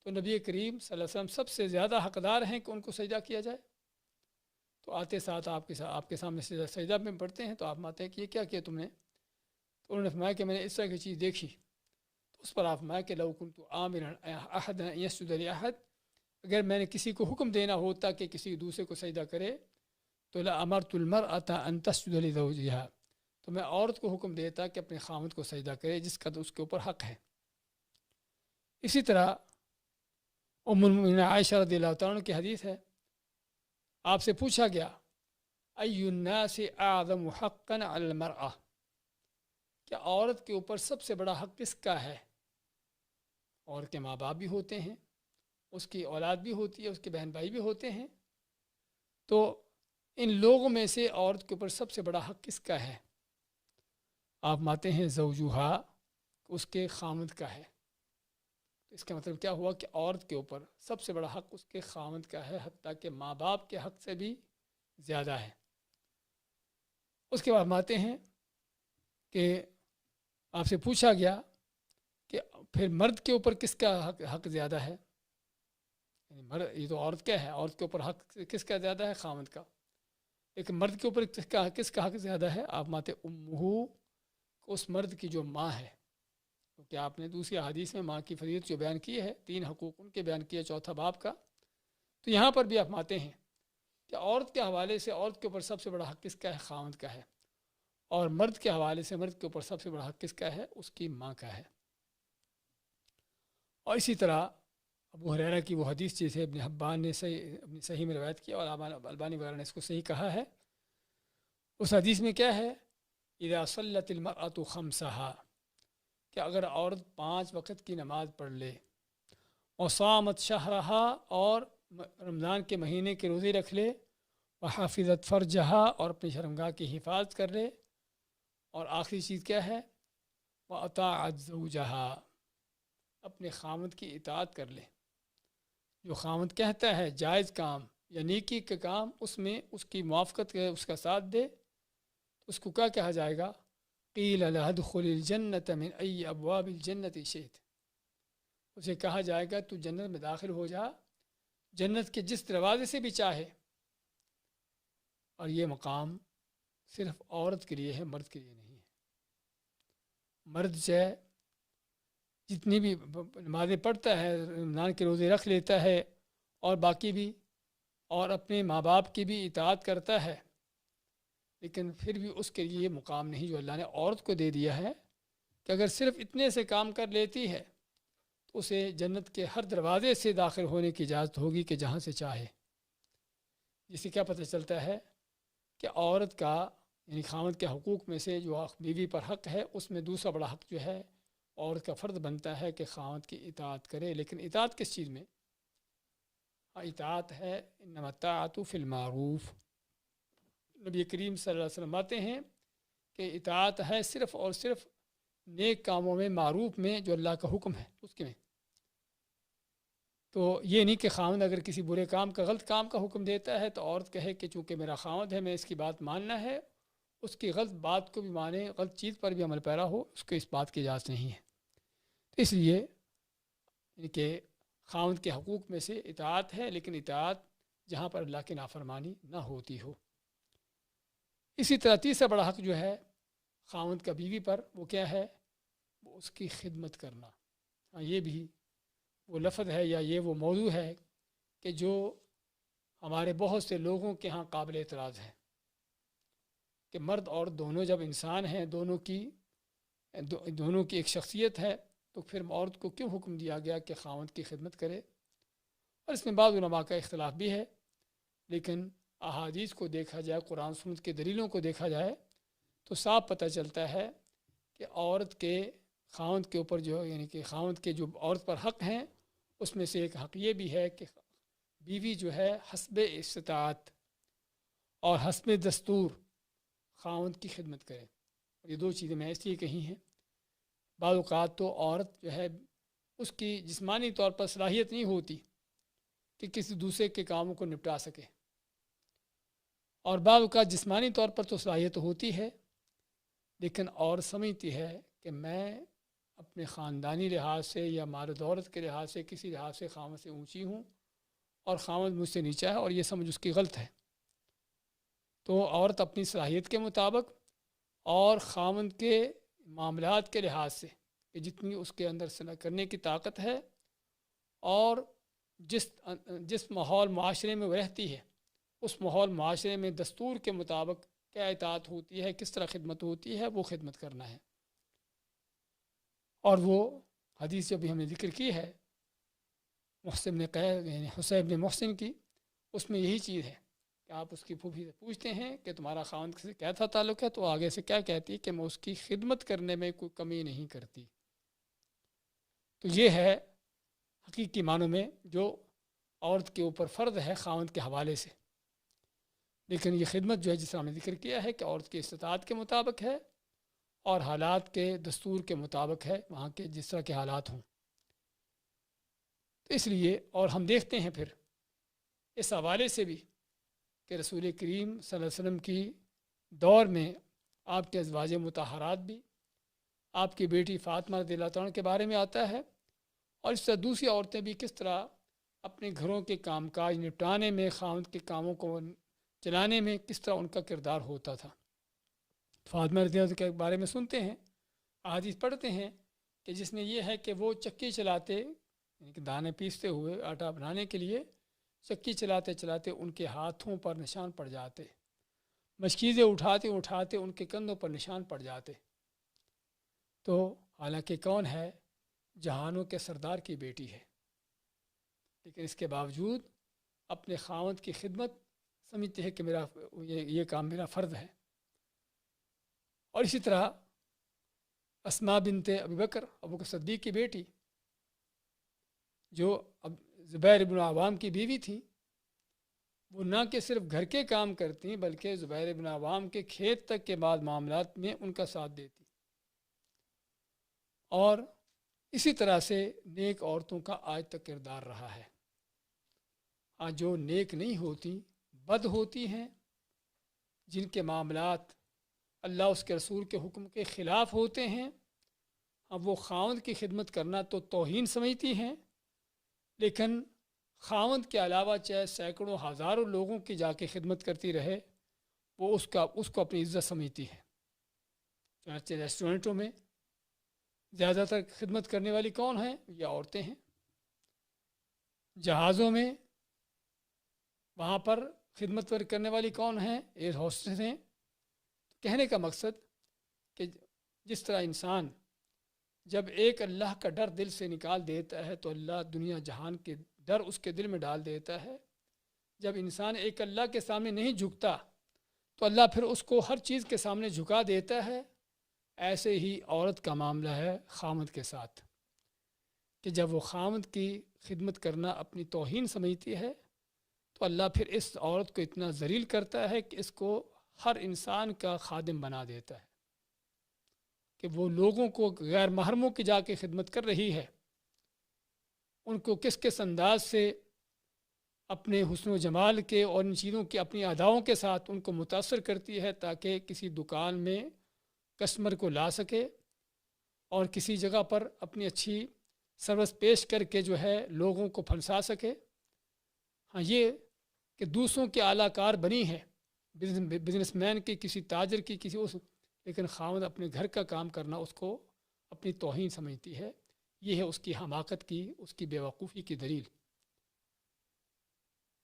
تو نبی کریم صلی اللہ علیہ وسلم سب سے زیادہ حقدار ہیں کہ ان کو سجدہ کیا جائے۔ تو آتے ساتھ آپ کے سامنے سجدہ میں پڑھتے ہیں، تو آپ ماتے ہیں کہ یہ کیا کیا تم نے؟ تو انہوں نے فرمایا کہ میں نے اس طرح کی چیز دیکھی، تو اس پر آپ فرمایا کہ لو کنت آمرا احد ان یسجد لاحد، اگر میں نے کسی کو حکم دینا ہوتا کہ کسی دوسرے کو سجدہ کرے، تو لامرت المرأة ان تسجد لزوجها، تو میں عورت کو حکم دیتا کہ اپنے خاوند کو سجدہ کرے جس کا اس کے اوپر حق ہے۔ اسی طرح ام المؤمنین عائشہ رضی اللہ تعالیٰ عنہ کی حدیث ہے، آپ سے پوچھا گیا ای الناس اعظم حقا علی المرأة، کہ عورت کے اوپر سب سے بڑا حق کس کا ہے؟ عورت کے ماں باپ بھی ہوتے ہیں، اس کی اولاد بھی ہوتی ہے، اس کے بہن بھائی بھی ہوتے ہیں، تو ان لوگوں میں سے عورت کے اوپر سب سے بڑا حق کس کا ہے؟ آپ ماتے ہیں زوجہا، اس کے خاوند کا ہے۔ اس کا مطلب کیا ہوا کہ عورت کے اوپر سب سے بڑا حق اس کے خاوند کا ہے، حتیٰ کہ ماں باپ کے حق سے بھی زیادہ ہے۔ اس کے بعد ماتے ہیں کہ آپ سے پوچھا گیا کہ پھر مرد کے اوپر کس کا حق زیادہ ہے؟ یعنی مرد، یہ تو عورت کیا ہے، عورت کے اوپر حق کس کا زیادہ ہے؟ خاوند کا۔ لیکن مرد کے اوپر کس کا حق زیادہ ہے؟ آپ ماتے امہو، اس مرد کی جو ماں ہے، کیونکہ آپ نے دوسری حدیث میں ماں کی فضیلت جو بیان کی ہے، 3 حقوق ان کے بیان کیے 4 باب کا، تو یہاں پر بھی آپ ماتے ہیں کہ عورت کے حوالے سے عورت کے اوپر سب سے بڑا حق کس کا ہے؟ خاوند کا ہے، اور مرد کے حوالے سے مرد کے اوپر سب سے بڑا حق کس کا ہے؟ اس کی ماں کا ہے۔ اور اسی طرح ابو ہریرہ کی وہ حدیث جسے ابن حبان نے اپنی صحیح میں روایت کیا، اور البانی وغیرہ نے اس کو صحیح کہا ہے، اس حدیث میں کیا ہے؟ اذا صلت المرأة خمسہا، کہ اگر عورت 5 وقت کی نماز پڑھ لے، وصامت شہرہا، اور رمضان کے مہینے کے روزے رکھ لے، وحافظت فرجہا، اور اپنی شرمگاہ کی حفاظت کر لے، اور آخری چیز کیا ہے؟ وأطاعت زوجہا، اپنے خاوند کی اطاعت کر لے۔ جو خاوند کہتا ہے جائز کام یا نیکی کا کام، اس میں اس کی موافقت کرے، اس کا ساتھ دے، اس کو کیا کہا جائے گا؟ قیل لها ادخل الجنۃ من ای ابواب الجنۃ شئت، اسے کہا جائے گا تو جنت میں داخل ہو جا جنت کے جس دروازے سے بھی چاہے۔ اور یہ مقام صرف عورت کے لیے ہے، مرد کے لیے نہیں ہے۔ مرد چاہے جتنی بھی نمازیں پڑھتا ہے، رمضان کے روزے رکھ لیتا ہے، اور باقی بھی، اور اپنے ماں باپ کی بھی اطاعت کرتا ہے، لیکن پھر بھی اس کے لیے یہ مقام نہیں جو اللہ نے عورت کو دے دیا ہے، کہ اگر صرف اتنے سے کام کر لیتی ہے تو اسے جنت کے ہر دروازے سے داخل ہونے کی اجازت ہوگی کہ جہاں سے چاہے۔ جس سے کیا پتہ چلتا ہے کہ عورت کا یعنی خاوند کے حقوق میں سے جو بیوی پر حق ہے، اس میں دوسرا بڑا حق جو ہے عورت کا فرض بنتا ہے کہ خاوند کی اطاعت کرے۔ لیکن اطاعت کس چیز میں؟ اطاعت ہے انما الطاعۃ فی المعروف۔ نبی کریم صلی اللہ علیہ وسلم آتے ہیں کہ اطاعت ہے صرف اور صرف نیک کاموں میں، معروف میں، جو اللہ کا حکم ہے اس کے میں۔ تو یہ نہیں کہ خاوند اگر کسی برے کام کا، غلط کام کا حکم دیتا ہے تو عورت کہے کہ چونکہ میرا خاوند ہے میں اس کی بات ماننا ہے، اس کی غلط بات کو بھی مانے، غلط چیز پر بھی عمل پیرا ہو، اس کو اس بات کی اجازت نہیں ہے۔ اس لیے کہ خاوند کے حقوق میں سے اطاعت ہے، لیکن اطاعت جہاں پر اللہ کی نافرمانی نہ ہوتی ہو۔ اسی طرح تیسرا بڑا حق جو ہے خاوند کا بیوی پر، وہ کیا ہے؟ وہ اس کی خدمت کرنا۔ یہ بھی وہ لفظ ہے یا یہ وہ موضوع ہے کہ جو ہمارے بہت سے لوگوں کے ہاں قابل اعتراض ہے، کہ مرد اور دونوں جب انسان ہیں، دونوں کی ایک شخصیت ہے، تو پھر عورت کو کیوں حکم دیا گیا کہ خاوند کی خدمت کرے؟ اور اس میں بعض علماء کا اختلاف بھی ہے، لیکن احادیث کو دیکھا جائے، قرآن سنت کے دلیلوں کو دیکھا جائے تو صاف پتہ چلتا ہے کہ عورت کے خاوند کے اوپر جو یعنی کہ خاوند کے جو عورت پر حق ہیں، اس میں سے ایک حق یہ بھی ہے کہ بیوی جو ہے حسب استطاعت اور حسب دستور خاوند کی خدمت کرے۔ اور یہ دو چیزیں میں اس لیے کہی ہیں، بعض اوقات تو عورت جو ہے اس کی جسمانی طور پر صلاحیت نہیں ہوتی کہ کسی دوسرے کے کاموں کو نپٹا سکے، اور بعض اوقات جسمانی طور پر تو صلاحیت ہوتی ہے، لیکن عورت سمجھتی ہے کہ میں اپنے خاندانی لحاظ سے یا مال و دولت کے لحاظ سے کسی لحاظ سے خاوند سے اونچی ہوں اور خاوند مجھ سے نیچا ہے، اور یہ سمجھ اس کی غلط ہے۔ تو عورت اپنی صلاحیت کے مطابق اور خاوند کے معاملات کے لحاظ سے کہ جتنی اس کے اندر صلاح کرنے کی طاقت ہے اور جس ماحول معاشرے میں وہ رہتی ہے، اس ماحول معاشرے میں دستور کے مطابق کیا اطاعت ہوتی ہے، کس طرح خدمت ہوتی ہے، وہ خدمت کرنا ہے۔ اور وہ حدیث جو بھی ہم نے ذکر کی ہے محسن بن قیس یعنی حسین بن محسن کی، اس میں یہی چیز ہے کہ آپ اس کی پھوپھی سے پوچھتے ہیں کہ تمہارا خاوند سے کیا تھا تعلق ہے، تو آگے سے کیا کہتی ہے کہ میں اس کی خدمت کرنے میں کوئی کمی نہیں کرتی۔ تو یہ ہے حقیقی معنوں میں جو عورت کے اوپر فرض ہے خاوند کے حوالے سے، لیکن یہ خدمت جو ہے جس طرح ہم نے ذکر کیا ہے کہ عورت کی استطاعت کے مطابق ہے اور حالات کے دستور کے مطابق ہے، وہاں کے جس طرح کے حالات ہوں۔ تو اس لیے اور ہم دیکھتے ہیں پھر اس حوالے سے بھی کہ رسول کریم صلی اللہ علیہ وسلم کی دور میں آپ کے ازواج مطہرات بھی، آپ کی بیٹی فاطمہ رضی اللہ تعالیٰ کے بارے میں آتا ہے، اور اس طرح دوسری عورتیں بھی کس طرح اپنے گھروں کے کام کاج نپٹانے میں، خاوند کے کاموں کو چلانے میں کس طرح ان کا کردار ہوتا تھا۔ فاطمہ رضی اللہ کے بارے میں سنتے ہیں، احادیث پڑھتے ہیں کہ جس میں یہ ہے کہ وہ چکی چلاتے یعنی کہ دانے پیستے ہوئے آٹا بنانے کے لیے چکی چلاتے چلاتے ان کے ہاتھوں پر نشان پڑ جاتے، مشکیزیں اٹھاتے اٹھاتے ان کے کندھوں پر نشان پڑ جاتے۔ تو حالانکہ کون ہے، جہانوں کے سردار کی بیٹی ہے، لیکن اس کے باوجود اپنے خاوند کی خدمت سمجھتے ہیں کہ میرا یہ کام میرا فرض ہے۔ اور اسی طرح اسماء بنت ابی بکر، ابو بکر صدیق کی بیٹی، جو اب زبیر بن عوام کی بیوی تھی، وہ نہ کہ صرف گھر کے کام کرتی بلکہ زبیر بن عوام کے کھیت تک کے بعد معاملات میں ان کا ساتھ دیتی، اور اسی طرح سے نیک عورتوں کا آج تک کردار رہا ہے۔ آج جو نیک نہیں ہوتی، بد ہوتی ہیں، جن کے معاملات اللہ اس کے رسول کے حکم کے خلاف ہوتے ہیں، اب وہ خاوند کی خدمت کرنا تو توہین سمجھتی ہیں، لیکن خاوند کے علاوہ چاہے سینکڑوں ہزاروں لوگوں کی جا کے خدمت کرتی رہے، وہ اس کو اپنی عزت سمجھتی ہے۔ چنانچہ ریسٹورنٹوں میں زیادہ تر خدمت کرنے والی کون ہیں؟ یہ عورتیں ہیں۔ جہازوں میں وہاں پر خدمت کرنے والی کون ہیں؟ ایئر ہوسٹس ہیں۔ کہنے کا مقصد کہ جس طرح انسان جب ایک اللہ کا ڈر دل سے نکال دیتا ہے تو اللہ دنیا جہان کے ڈر اس کے دل میں ڈال دیتا ہے۔ جب انسان ایک اللہ کے سامنے نہیں جھکتا تو اللہ پھر اس کو ہر چیز کے سامنے جھکا دیتا ہے۔ ایسے ہی عورت کا معاملہ ہے خاوند کے ساتھ، کہ جب وہ خاوند کی خدمت کرنا اپنی توہین سمجھتی ہے تو اللہ پھر اس عورت کو اتنا ذلیل کرتا ہے کہ اس کو ہر انسان کا خادم بنا دیتا ہے، کہ وہ لوگوں کو غیر محرموں کی جا کے خدمت کر رہی ہے، ان کو کس کس انداز سے اپنے حسن و جمال کے اور ان چیزوں کی اپنی اداؤں کے ساتھ ان کو متاثر کرتی ہے تاکہ کسی دکان میں کسٹمر کو لا سکے اور کسی جگہ پر اپنی اچھی سروس پیش کر کے جو ہے لوگوں کو پھنسا سکے۔ ہاں، یہ کہ دوسروں کے اعلیٰ کار بنی ہے، بزنس مین کی، کسی تاجر کی، کسی اس، لیکن خاوند اپنے گھر کا کام کرنا اس کو اپنی توہین سمجھتی ہے۔ یہ ہے اس کی حماقت کی، اس کی بیوقوفی کی دلیل۔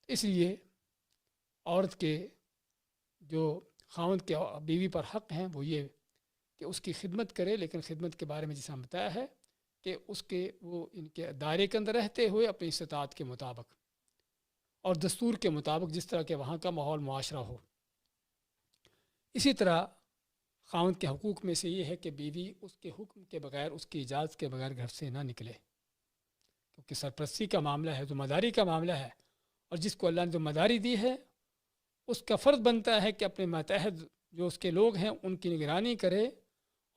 اس لیے عورت کے جو خاوند کے بیوی پر حق ہیں وہ یہ کہ اس کی خدمت کرے، لیکن خدمت کے بارے میں جیسا بتایا ہے کہ اس کے وہ ان کے دائرے کے اندر رہتے ہوئے اپنی استطاعت کے مطابق اور دستور کے مطابق جس طرح کے وہاں کا ماحول معاشرہ ہو. اسی طرح خاوند کے حقوق میں سے یہ ہے کہ بیوی اس کے حکم کے بغیر، اس کی اجازت کے بغیر گھر سے نہ نکلے، کیونکہ سرپرستی کا معاملہ ہے، ذمہ داری کا معاملہ ہے، اور جس کو اللہ نے ذمہ داری دی ہے اس کا فرض بنتا ہے کہ اپنے ماتحت جو اس کے لوگ ہیں ان کی نگرانی کرے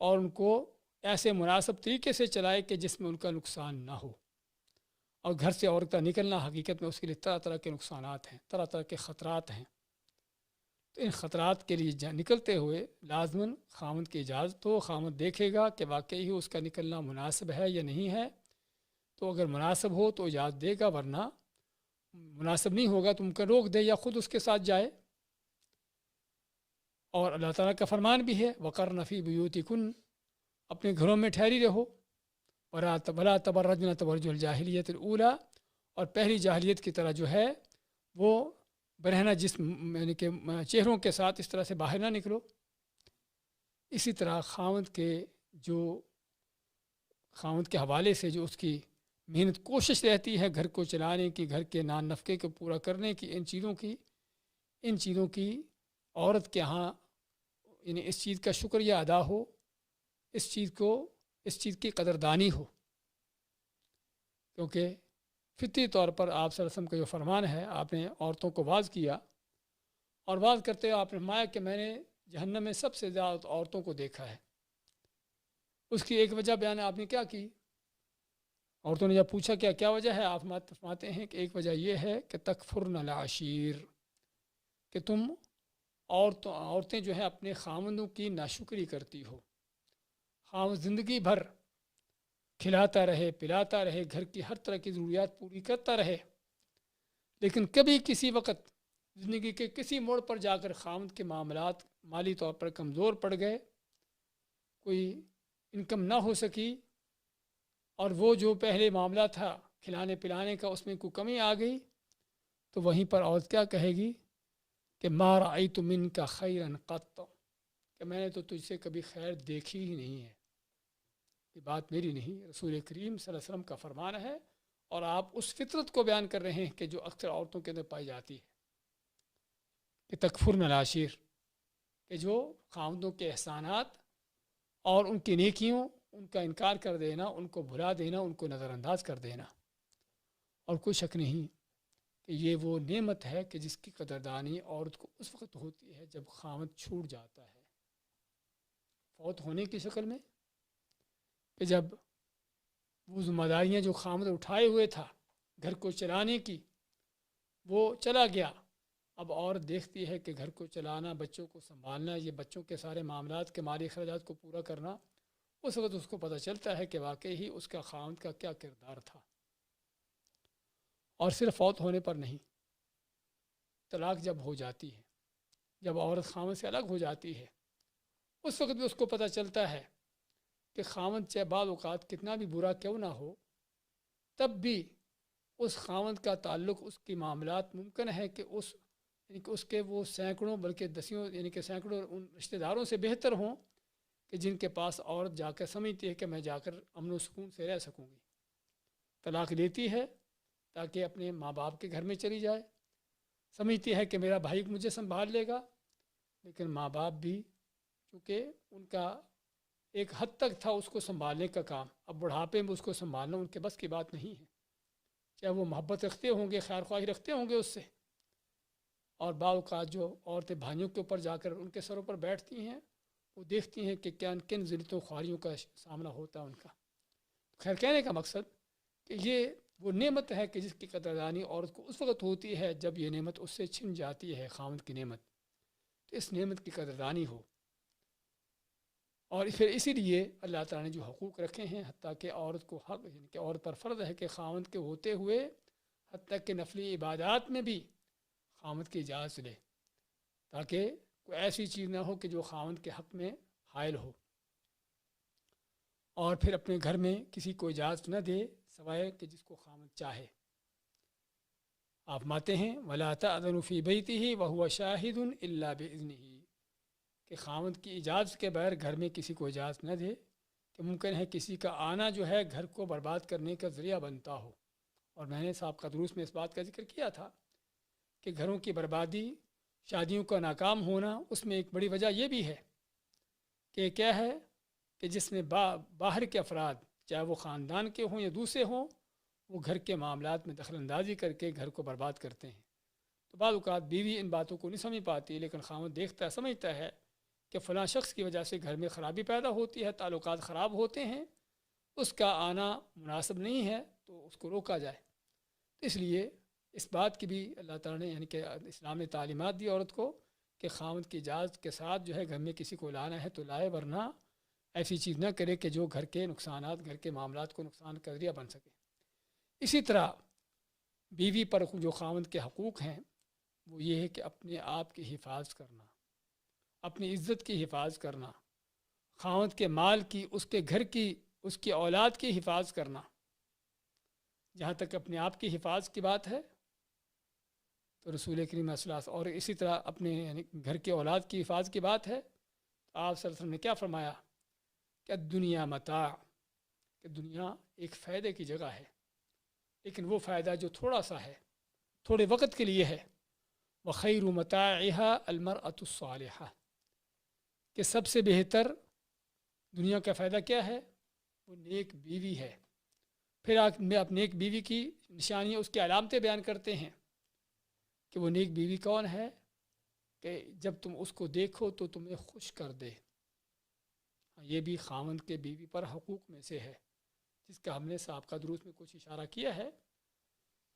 اور ان کو ایسے مناسب طریقے سے چلائے کہ جس میں ان کا نقصان نہ ہو. اور گھر سے عورت کا نکلنا حقیقت میں اس کے لیے طرح طرح کے نقصانات ہیں، طرح طرح کے خطرات ہیں. تو ان خطرات کے لیے نکلتے ہوئے لازماً خاوند کی اجازت ہو. خاوند دیکھے گا کہ واقعی اس کا نکلنا مناسب ہے یا نہیں ہے، تو اگر مناسب ہو تو اجازت دے گا، ورنہ مناسب نہیں ہوگا تو ممکن روک دے یا خود اس کے ساتھ جائے. اور اللہ تعالیٰ کا فرمان بھی ہے وقرن فی بیوتکن، اپنے گھروں میں ٹھہری رہو، ولا تبرجن تبرج الجاہلیت الاولی، اور پہلی جاہلیت کی طرح جو ہے وہ برہنہ جسم یعنی کہ چہروں کے ساتھ اس طرح سے باہر نہ نکلو. اسی طرح خاوند کے حوالے سے جو اس کی محنت کوشش رہتی ہے گھر کو چلانے کی، گھر کے نان نفقے کو پورا کرنے کی، ان چیزوں کی عورت کے ہاں یعنی اس چیز کا شکریہ ادا ہو، اس چیز کی قدردانی ہو. کیونکہ فطری طور پر آپ صلی اللہ علیہ وسلم کا جو فرمان ہے، آپ نے عورتوں کو واعظ کیا، اور واعظ کرتے ہوئے آپ نے فرمایا کہ میں نے جہنم میں سب سے زیادہ عورتوں کو دیکھا ہے. اس کی ایک وجہ بیان آپ نے کیا کی؟ عورتوں نے جب پوچھا کیا وجہ ہے، آپ فرماتے ہیں کہ ایک وجہ یہ ہے کہ تکفرن العشیر، کہ تم عورتیں جو ہیں اپنے خاوندوں کی ناشکری کرتی ہو. خاوند زندگی بھر کھلاتا رہے، پلاتا رہے، گھر کی ہر طرح کی ضروریات پوری کرتا رہے، لیکن کبھی کسی وقت زندگی کے کسی موڑ پر جا کر خاوند کے معاملات مالی طور پر کمزور پڑ گئے، کوئی انکم نہ ہو سکی، اور وہ جو پہلے معاملہ تھا کھلانے پلانے کا اس میں کوئی کمی آ گئی، تو وہیں پر عورت کیا کہے گی کہ ما رأیت منک خیرا قط، کہ میں نے تو تجھ سے کبھی خیر دیکھی ہی نہیں ہے. یہ بات میری نہیں، رسول کریم صلی اللہ علیہ وسلم کا فرمان ہے، اور آپ اس فطرت کو بیان کر رہے ہیں کہ جو اکثر عورتوں کے اندر پائی جاتی ہے کہ تکفرن العشیر، کہ جو خاوندوں کے احسانات اور ان کی نیکیوں ان کا انکار کر دینا، ان کو بھلا دینا، ان کو نظر انداز کر دینا. اور کوئی شک نہیں کہ یہ وہ نعمت ہے کہ جس کی قدردانی عورت کو اس وقت ہوتی ہے جب خاوند چھوٹ جاتا ہے، فوت ہونے کی شکل میں، کہ جب وہ ذمہ داریاں جو خاوند اٹھائے ہوئے تھا گھر کو چلانے کی وہ چلا گیا. اب عورت دیکھتی ہے کہ گھر کو چلانا، بچوں کو سنبھالنا، یہ بچوں کے سارے معاملات کے مالی اخراجات کو پورا کرنا، اس وقت اس کو پتہ چلتا ہے کہ واقعی ہی اس کا خاوند کا کیا کردار تھا. اور صرف فوت ہونے پر نہیں، طلاق جب ہو جاتی ہے، جب عورت خاوند سے الگ ہو جاتی ہے، اس وقت بھی اس کو پتہ چلتا ہے کہ خاوند چاہے بعض اوقات کتنا بھی برا کیوں نہ ہو، تب بھی اس خاوند کا تعلق، اس کی معاملات ممکن ہے کہ اس کے وہ سینکڑوں بلکہ دسیوں یعنی کہ سینکڑوں ان رشتہ داروں سے بہتر ہوں کہ جن کے پاس عورت جا کر سمجھتی ہے کہ میں جا کر امن و سکون سے رہ سکوں گی. طلاق دیتی ہے تاکہ اپنے ماں باپ کے گھر میں چلی جائے، سمجھتی ہے کہ میرا بھائی مجھے سنبھال لے گا، لیکن ماں باپ بھی چونکہ ان کا ایک حد تک تھا اس کو سنبھالنے کا کام، اب بڑھاپے میں اس کو سنبھالنا ان کے بس کی بات نہیں ہے. چاہے وہ محبت رکھتے ہوں گے، خیر خواہی رکھتے ہوں گے اس سے، اور بعض اوقات جو عورتیں بھائیوں کے اوپر جا کر ان کے سروں پر بیٹھتی ہیں، وہ دیکھتی ہیں کہ کن ذلتوں خواریوں کا سامنا ہوتا ہے ان کا. خیر، کہنے کا مقصد کہ یہ وہ نعمت ہے کہ جس کی قدردانی عورت کو اس وقت ہوتی ہے جب یہ نعمت اس سے چھن جاتی ہے، خاوند کی نعمت. تو اس نعمت کی قدردانی ہو. اور پھر اسی لیے اللہ تعالیٰ نے جو حقوق رکھے ہیں، حتیٰ کہ عورت کو حق یعنی کہ عورت پر فرض ہے کہ خاوند کے ہوتے ہوئے حتیٰ کہ نفلی عبادات میں بھی خاوند کی اجازت لے، تاکہ کوئی ایسی چیز نہ ہو کہ جو خاوند کے حق میں حائل ہو. اور پھر اپنے گھر میں کسی کو اجازت نہ دے سوائے کہ جس کو خاوند چاہے. آپ ماتے ہیں وَلَا تَأْذَنُ فِي بَيْتِهِ وَهُوَ شَاهِدٌ إِلَّا بِإِذْنِهِ، کہ خاوند کی اجازت کے بغیر گھر میں کسی کو اجازت نہ دے کہ ممکن ہے کسی کا آنا جو ہے گھر کو برباد کرنے کا ذریعہ بنتا ہو. اور میں نے سابقہ دروس میں اس بات کا ذکر کیا تھا کہ گھروں کی بربادی، شادیوں کا ناکام ہونا، اس میں ایک بڑی وجہ یہ بھی ہے کہ کیا ہے کہ جس میں باہر کے افراد، چاہے وہ خاندان کے ہوں یا دوسرے ہوں، وہ گھر کے معاملات میں دخل اندازی کر کے گھر کو برباد کرتے ہیں. تو بعض اوقات بیوی ان باتوں کو نہیں سمجھ پاتی، لیکن خاوند دیکھتا ہے، سمجھتا ہے کہ فلاں شخص کی وجہ سے گھر میں خرابی پیدا ہوتی ہے، تعلقات خراب ہوتے ہیں، اس کا آنا مناسب نہیں ہے تو اس کو روکا جائے. اس لیے اس بات کی بھی اللہ تعالیٰ نے یعنی کہ اسلام نے تعلیمات دی عورت کو کہ خاوند کی اجازت کے ساتھ جو ہے گھر میں کسی کو لانا ہے تو لائے، ورنہ ایسی چیز نہ کرے کہ جو گھر کے نقصانات، گھر کے معاملات کو نقصان کا ذریعہ بن سکے. اسی طرح بیوی پر جو خاوند کے حقوق ہیں وہ یہ ہے کہ اپنے آپ کی حفاظت کرنا، اپنی عزت کی حفاظت کرنا، خاوند کے مال کی، اس کے گھر کی، اس کی اولاد کی حفاظت کرنا. جہاں تک اپنے آپ کی حفاظت کی بات ہے تو رسول کریم صلی اللہ علیہ وسلم، اور اسی طرح اپنے یعنی گھر کے اولاد کی حفاظت کی بات ہے تو آپ صلی اللہ علیہ وسلم نے کیا فرمایا کہ دنیا متاع، کہ دنیا ایک فائدے کی جگہ ہے، لیکن وہ فائدہ جو تھوڑا سا ہے، تھوڑے وقت کے لیے ہے. وخیر متاعها المرأة الصالحہ، کہ سب سے بہتر دنیا کا فائدہ کیا ہے؟ وہ نیک بیوی ہے. پھر میں اپنے نیک بیوی کی نشانیاں، اس کی علامتیں بیان کرتے ہیں کہ وہ نیک بیوی کون ہے؟ کہ جب تم اس کو دیکھو تو تمہیں خوش کر دے. یہ بھی خاوند کے بیوی پر حقوق میں سے ہے، جس کا ہم نے سابقہ دروس میں کچھ اشارہ کیا ہے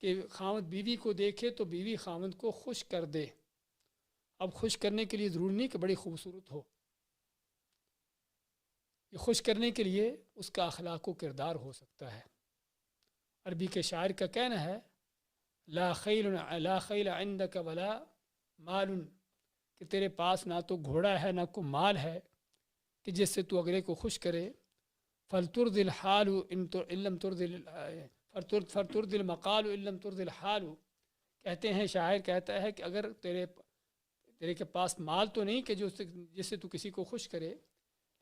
کہ خاوند بیوی کو دیکھے تو بیوی خاوند کو خوش کر دے. اب خوش کرنے کے لیے ضروری نہیں کہ بڑی خوبصورت ہو، یہ خوش کرنے کے لیے اس کا اخلاق و کردار ہو سکتا ہے. عربی کے شاعر کا کہنا ہے لا خیل عندک ولا مال، کہ تیرے پاس نہ تو گھوڑا ہے نہ کوئی مال ہے کہ جس سے تو اگلے کو خوش کرے. فلترد الحال ان لم ترد المقال ان لم ترد الحال، کہتے ہیں، شاعر کہتا ہے کہ اگر تیرے کے پاس مال تو نہیں کہ جس سے تو کسی کو خوش کرے،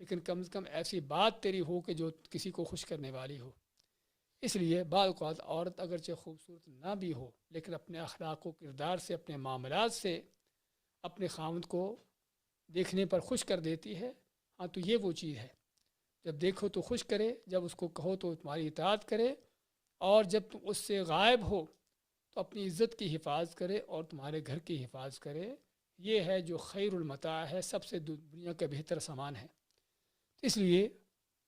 لیکن کم از کم ایسی بات تیری ہو کہ جو کسی کو خوش کرنے والی ہو. اس لیے بعض اوقات عورت اگرچہ خوبصورت نہ بھی ہو، لیکن اپنے اخلاق و کردار سے، اپنے معاملات سے اپنے خاوند کو دیکھنے پر خوش کر دیتی ہے. ہاں تو یہ وہ چیز ہے، جب دیکھو تو خوش کرے، جب اس کو کہو تو تمہاری اطاعت کرے، اور جب تم اس سے غائب ہو تو اپنی عزت کی حفاظت کرے اور تمہارے گھر کی حفاظت کرے. یہ ہے جو خیر المتاع ہے، سب سے دنیا کا بہتر سامان ہے. اس لیے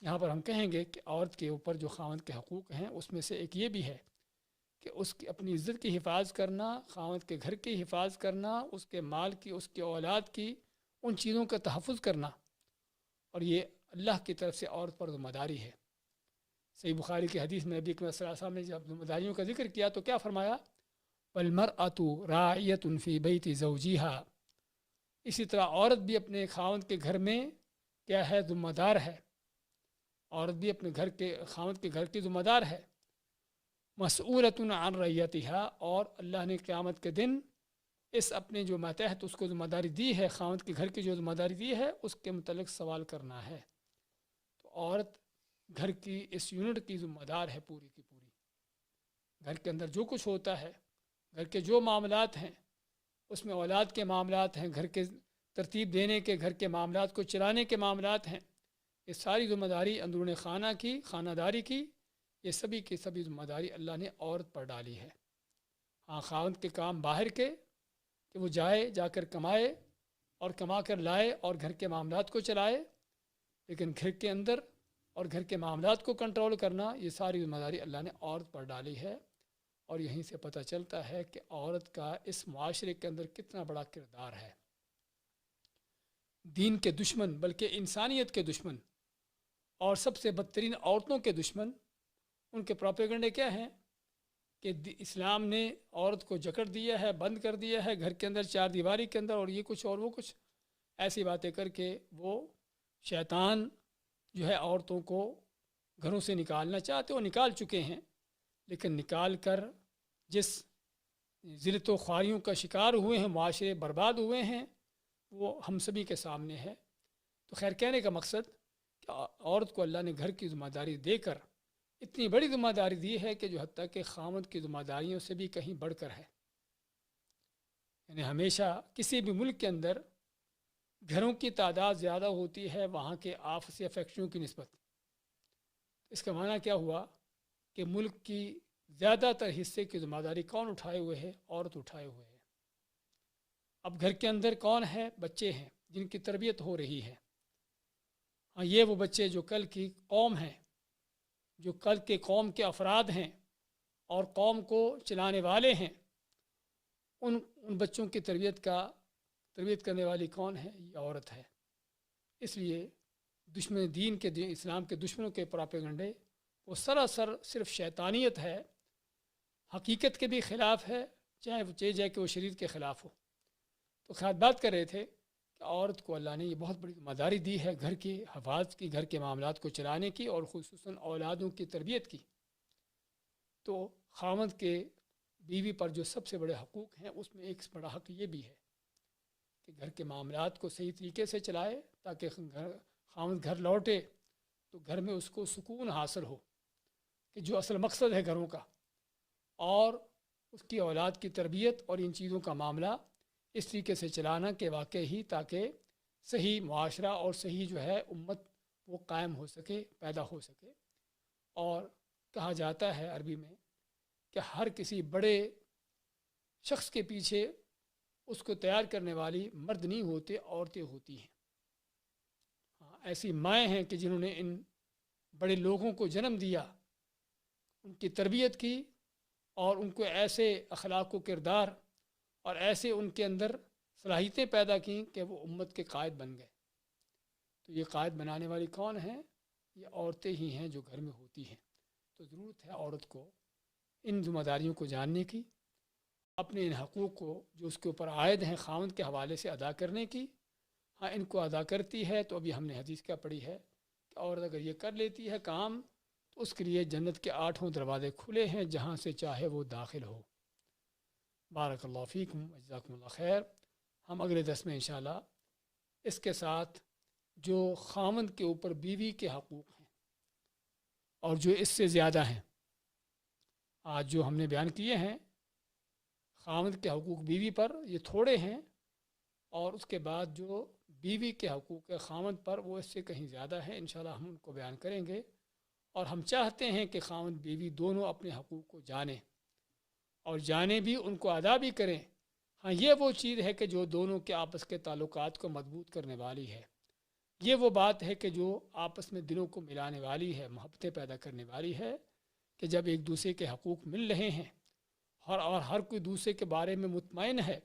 یہاں پر ہم کہیں گے کہ عورت کے اوپر جو خاوند کے حقوق ہیں اس میں سے ایک یہ بھی ہے کہ اس کی اپنی عزت کی حفاظت کرنا، خاوند کے گھر کی حفاظت کرنا، اس کے مال کی، اس کے اولاد کی، ان چیزوں کا تحفظ کرنا. اور یہ اللہ کی طرف سے عورت پر ذمہ داری ہے. صحیح بخاری کی حدیث میں نبی کریم صلی اللہ علیہ وسلم نے جب ذمہ داریوں کا ذکر کیا تو کیا فرمایا؟ والمرأة راعیة فی بیت زوجہا، اسی طرح عورت بھی اپنے خاوند کے گھر میں کیا ہے؟ ذمہ دار ہے. عورت بھی اپنے گھر کے خاوند کے گھر کی ذمہ دار ہے. مسئولۃ عن رعیتہا، اور اللہ نے قیامت کے دن اس اپنے جو ماتحت اس کو ذمہ داری دی ہے، خاوند کے گھر کی جو ذمہ داری دی ہے اس کے متعلق سوال کرنا ہے. تو عورت گھر کی اس یونٹ کی ذمہ دار ہے پوری کی پوری. گھر کے اندر جو کچھ ہوتا ہے، گھر کے جو معاملات ہیں، اس میں اولاد کے معاملات ہیں، گھر کے ترتیب دینے کے، گھر کے معاملات کو چلانے کے معاملات ہیں، یہ ساری ذمہ داری اندرون خانہ کی، خانہ داری کی، یہ سبھی کی سبھی ذمہ داری اللہ نے عورت پر ڈالی ہے. ہاں خاوند کے کام باہر کے کہ وہ جا کر کمائے اور کما کر لائے اور گھر کے معاملات کو چلائے، لیکن گھر کے اندر اور گھر کے معاملات کو کنٹرول کرنا، یہ ساری ذمہ داری اللہ نے عورت پر ڈالی ہے. اور یہیں سے پتہ چلتا ہے کہ عورت کا اس معاشرے کے اندر کتنا بڑا کردار ہے. دین کے دشمن، بلکہ انسانیت کے دشمن اور سب سے بدترین عورتوں کے دشمن، ان کے پروپیگنڈے کیا ہیں کہ اسلام نے عورت کو جکڑ دیا ہے، بند کر دیا ہے گھر کے اندر، چار دیواری کے اندر، اور یہ کچھ اور وہ کچھ ایسی باتیں کر کے وہ شیطان جو ہے عورتوں کو گھروں سے نکالنا چاہتے، وہ نکال چکے ہیں، لیکن نکال کر جس ذلت و خواریوں کا شکار ہوئے ہیں، معاشرے برباد ہوئے ہیں، وہ ہم سبھی کے سامنے ہے. تو خیر کہنے کا مقصد کہ کہ عورت کو اللہ نے گھر کی ذمہ داری دے کر اتنی بڑی ذمہ داری دی ہے کہ جو حتیٰ کہ خامد کی ذمہ داریوں سے بھی کہیں بڑھ کر ہے. یعنی ہمیشہ کسی بھی ملک کے اندر گھروں کی تعداد زیادہ ہوتی ہے وہاں کے آپسی افیکشنوں کی نسبت. اس کا معنی کیا ہوا کہ ملک کی زیادہ تر حصے کی ذمہ داری کون اٹھائے ہوئے ہے؟ عورت اٹھائے ہوئے ہے. اب گھر کے اندر کون ہے؟ بچے ہیں جن کی تربیت ہو رہی ہے. ہاں، یہ وہ بچے جو کل کی قوم ہیں، جو کل کے قوم کے افراد ہیں اور قوم کو چلانے والے ہیں. ان بچوں کی تربیت کرنے والی کون ہے؟ یہ عورت ہے. اس لیے دشمن دین کے اسلام کے دشمنوں کے پراپیگنڈے وہ سراسر صرف شیطانیت ہے، حقیقت کے بھی خلاف ہے، چاہے کہ وہ شریعت کے خلاف ہو. تو خیال بات کر رہے تھے کہ عورت کو اللہ نے یہ بہت بڑی ذمہ داری دی ہے گھر کی حفاظت کی، گھر کے معاملات کو چلانے کی اور خصوصاً اولادوں کی تربیت کی. تو خاوند کے بیوی پر جو سب سے بڑے حقوق ہیں اس میں ایک بڑا حق یہ بھی ہے کہ گھر کے معاملات کو صحیح طریقے سے چلائے تاکہ خاوند گھر لوٹے تو گھر میں اس کو سکون حاصل ہو، کہ جو اصل مقصد ہے گھروں کا، اور اس کی اولاد کی تربیت اور ان چیزوں کا معاملہ اس طریقے سے چلانا کہ واقعی تاکہ صحیح معاشرہ اور صحیح جو ہے امت وہ قائم ہو سکے، پیدا ہو سکے. اور کہا جاتا ہے عربی میں کہ ہر کسی بڑے شخص کے پیچھے اس کو تیار کرنے والی مرد نہیں ہوتے، عورتیں ہوتی ہیں. ایسی مائیں ہیں کہ جنہوں نے ان بڑے لوگوں کو جنم دیا، ان کی تربیت کی اور ان کو ایسے اخلاق و کردار اور ایسے ان کے اندر صلاحیتیں پیدا کیں کہ وہ امت کے قائد بن گئے. تو یہ قائد بنانے والی کون ہیں؟ یہ عورتیں ہی ہیں جو گھر میں ہوتی ہیں. تو ضرورت ہے عورت کو ان ذمہ داریوں کو جاننے کی، اپنے ان حقوق کو جو اس کے اوپر عائد ہیں خاوند کے حوالے سے ادا کرنے کی. ہاں، ان کو ادا کرتی ہے تو ابھی ہم نے حدیث کیا پڑھی ہے کہ عورت اگر یہ کر لیتی ہے کام تو اس کے لیے جنت کے 8 دروازے کھلے ہیں جہاں سے چاہے وہ داخل ہو. بارک اللہ فیکم، جزاکم اللہ خیر. ہم اگلے درس میں انشاءاللہ اس کے ساتھ جو خاوند کے اوپر بیوی کے حقوق ہیں اور جو اس سے زیادہ ہیں، آج جو ہم نے بیان کیے ہیں خاوند کے حقوق بیوی پر یہ تھوڑے ہیں، اور اس کے بعد جو بیوی کے حقوق خاوند پر وہ اس سے کہیں زیادہ ہے. انشاءاللہ ہم ان کو بیان کریں گے. اور ہم چاہتے ہیں کہ خاوند بیوی دونوں اپنے حقوق کو جانیں اور جانے بھی ان کو ادا بھی کریں. ہاں، یہ وہ چیز ہے کہ جو دونوں کے آپس کے تعلقات کو مضبوط کرنے والی ہے. یہ وہ بات ہے کہ جو آپس میں دلوں کو ملانے والی ہے، محبتیں پیدا کرنے والی ہے، کہ جب ایک دوسرے کے حقوق مل رہے ہیں اور ہر کوئی دوسرے کے بارے میں مطمئن ہے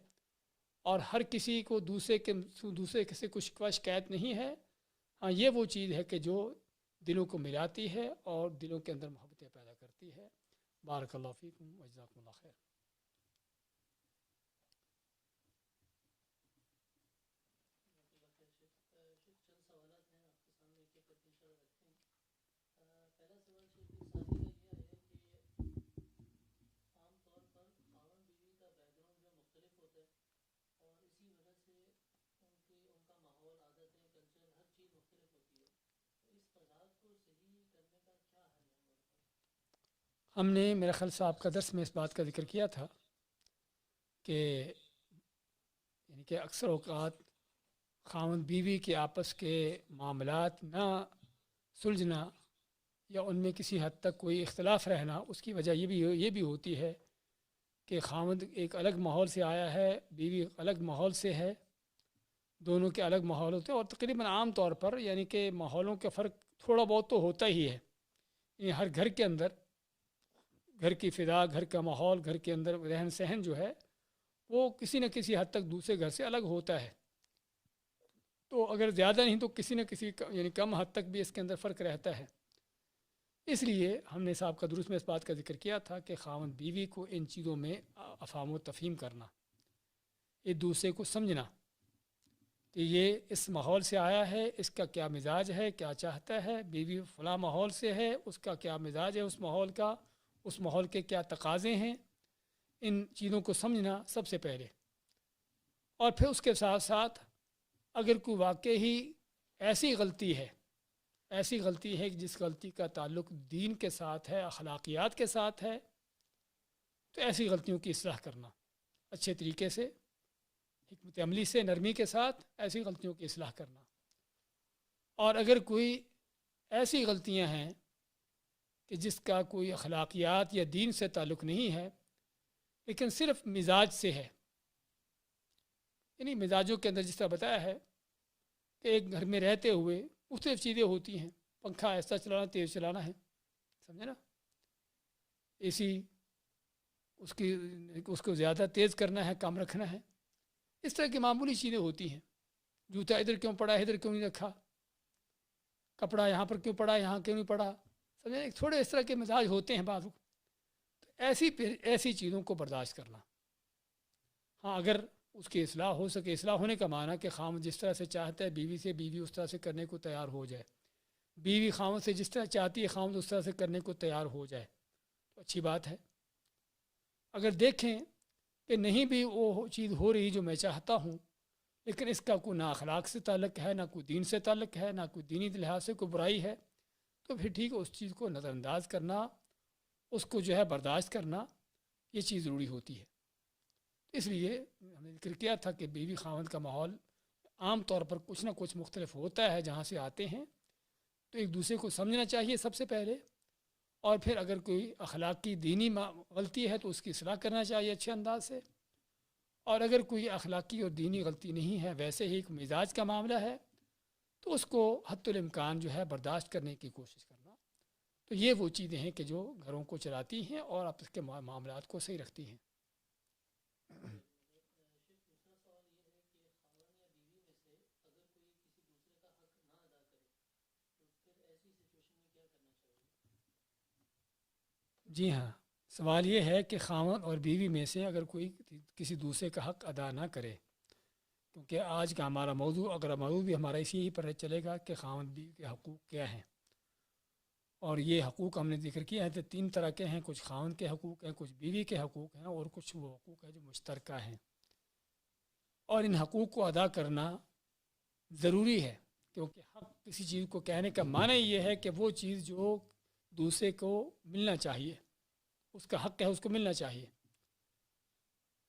اور ہر کسی کو دوسرے سے کچھ شکایت نہیں ہے. ہاں، یہ وہ چیز ہے کہ جو دلوں کو ملاتی ہے اور دلوں کے اندر محبتیں پیدا کرتی ہے. بارک اللہ فیکم و جزاکم اللہ خیر. ہم نے میرے خیال سے آپ کا درس میں اس بات کا ذکر کیا تھا کہ یعنی کہ اکثر اوقات خاوند بیوی کے آپس کے معاملات نہ سلجھنا یا ان میں کسی حد تک کوئی اختلاف رہنا، اس کی وجہ یہ بھی ہوتی ہے کہ خاوند ایک الگ ماحول سے آیا ہے، بیوی الگ ماحول سے ہے، دونوں کے الگ ماحول ہوتے ہیں. اور تقریباً عام طور پر یعنی کہ ماحولوں کا فرق تھوڑا بہت تو ہوتا ہی ہے. یعنی ہر گھر کے اندر گھر کی فضا، گھر کا ماحول، گھر کے اندر رہن سہن جو ہے وہ کسی نہ کسی حد تک دوسرے گھر سے الگ ہوتا ہے. تو اگر زیادہ نہیں تو کسی نہ کسی یعنی کم حد تک بھی اس کے اندر فرق رہتا ہے. اس لیے ہم نے صاحب کا درس میں اس بات کا ذکر کیا تھا کہ خاوند بیوی کو ان چیزوں میں افہام و تفہیم کرنا، ایک دوسرے کو سمجھنا کہ یہ اس ماحول سے آیا ہے، اس کا کیا مزاج ہے، کیا چاہتا ہے، بیوی فلاں ماحول سے ہے، اس کا کیا مزاج ہے، اس ماحول کا، اس ماحول کے کیا تقاضے ہیں. ان چیزوں کو سمجھنا سب سے پہلے. اور پھر اس کے ساتھ ساتھ اگر کوئی واقعی ایسی غلطی ہے، ایسی غلطی ہے کہ جس غلطی کا تعلق دین کے ساتھ ہے، اخلاقیات کے ساتھ ہے، تو ایسی غلطیوں کی اصلاح کرنا اچھے طریقے سے، حکمت عملی سے، نرمی کے ساتھ ایسی غلطیوں کی اصلاح کرنا۔ اور اگر کوئی ایسی غلطیاں ہیں کہ جس کا کوئی اخلاقیات یا دین سے تعلق نہیں ہے لیکن صرف مزاج سے ہے، یعنی مزاجوں کے اندر جس طرح بتایا ہے کہ ایک گھر میں رہتے ہوئے مختلف چیزیں ہوتی ہیں، پنکھا ایسا چلانا، تیز چلانا ہے، سمجھے نا، اے سی اس کو زیادہ تیز کرنا ہے، کام رکھنا ہے، اس طرح کی معمولی چیزیں ہوتی ہیں۔ جوتا ادھر کیوں پڑا، ادھر کیوں نہیں رکھا، کپڑا یہاں پر کیوں پڑا، یہاں کیوں نہیں پڑا، سمجھے، تھوڑے اس طرح کے مزاج ہوتے ہیں بعض۔ ایسی چیزوں کو برداشت کرنا۔ ہاں، اگر اس کی اصلاح ہو سکے، اصلاح ہونے کا معنی کہ خاوند جس طرح سے چاہتا ہے بیوی سے، بیوی اس طرح سے کرنے کو تیار ہو جائے، بیوی خاوند سے جس طرح چاہتی ہے خاوند اس طرح سے کرنے کو تیار ہو جائے، تو اچھی بات ہے۔ اگر دیکھیں کہ نہیں بھی وہ چیز ہو رہی جو میں چاہتا ہوں، لیکن اس کا کوئی نہ اخلاق سے تعلق ہے، نہ کوئی دین سے تعلق ہے، نہ کوئی دینی لحاظ سے کوئی برائی ہے، تو پھر ٹھیک ہے، اس چیز کو نظر انداز کرنا، اس کو جو ہے برداشت کرنا، یہ چیز ضروری ہوتی ہے۔ اس لیے ہم نے ذکر کیا تھا کہ بیوی خاوند کا ماحول عام طور پر کچھ نہ کچھ مختلف ہوتا ہے، جہاں سے آتے ہیں، تو ایک دوسرے کو سمجھنا چاہیے سب سے پہلے، اور پھر اگر کوئی اخلاقی دینی غلطی ہے تو اس کی اصلاح کرنا چاہیے اچھے انداز سے، اور اگر کوئی اخلاقی اور دینی غلطی نہیں ہے، ویسے ہی ایک مزاج کا معاملہ ہے، تو اس کو حتی الامکان جو ہے برداشت کرنے کی کوشش کرنا۔ تو یہ وہ چیزیں ہیں کہ جو گھروں کو چلاتی ہیں اور آپس کے معاملات کو صحیح رکھتی ہیں۔ جی ہاں، سوال یہ ہے کہ خاوند اور بیوی میں سے اگر کوئی کسی دوسرے کا حق ادا نہ کرے، کیونکہ آج کا ہمارا موضوع، اگر موضوع بھی ہمارا اسی ہی پر چلے گا کہ خاوند بیوی کے حقوق کیا ہیں، اور یہ حقوق ہم نے ذکر کیا ہے تو 3 طرح کے ہیں، کچھ خاوند کے حقوق ہیں، کچھ بیوی کے حقوق ہیں، اور کچھ وہ حقوق ہیں جو مشترکہ ہیں، اور ان حقوق کو ادا کرنا ضروری ہے، کیونکہ حق کسی چیز کو کہنے کا معنی یہ ہے کہ وہ چیز جو دوسرے کو ملنا چاہیے، اس کا حق ہے، اس کو ملنا چاہیے۔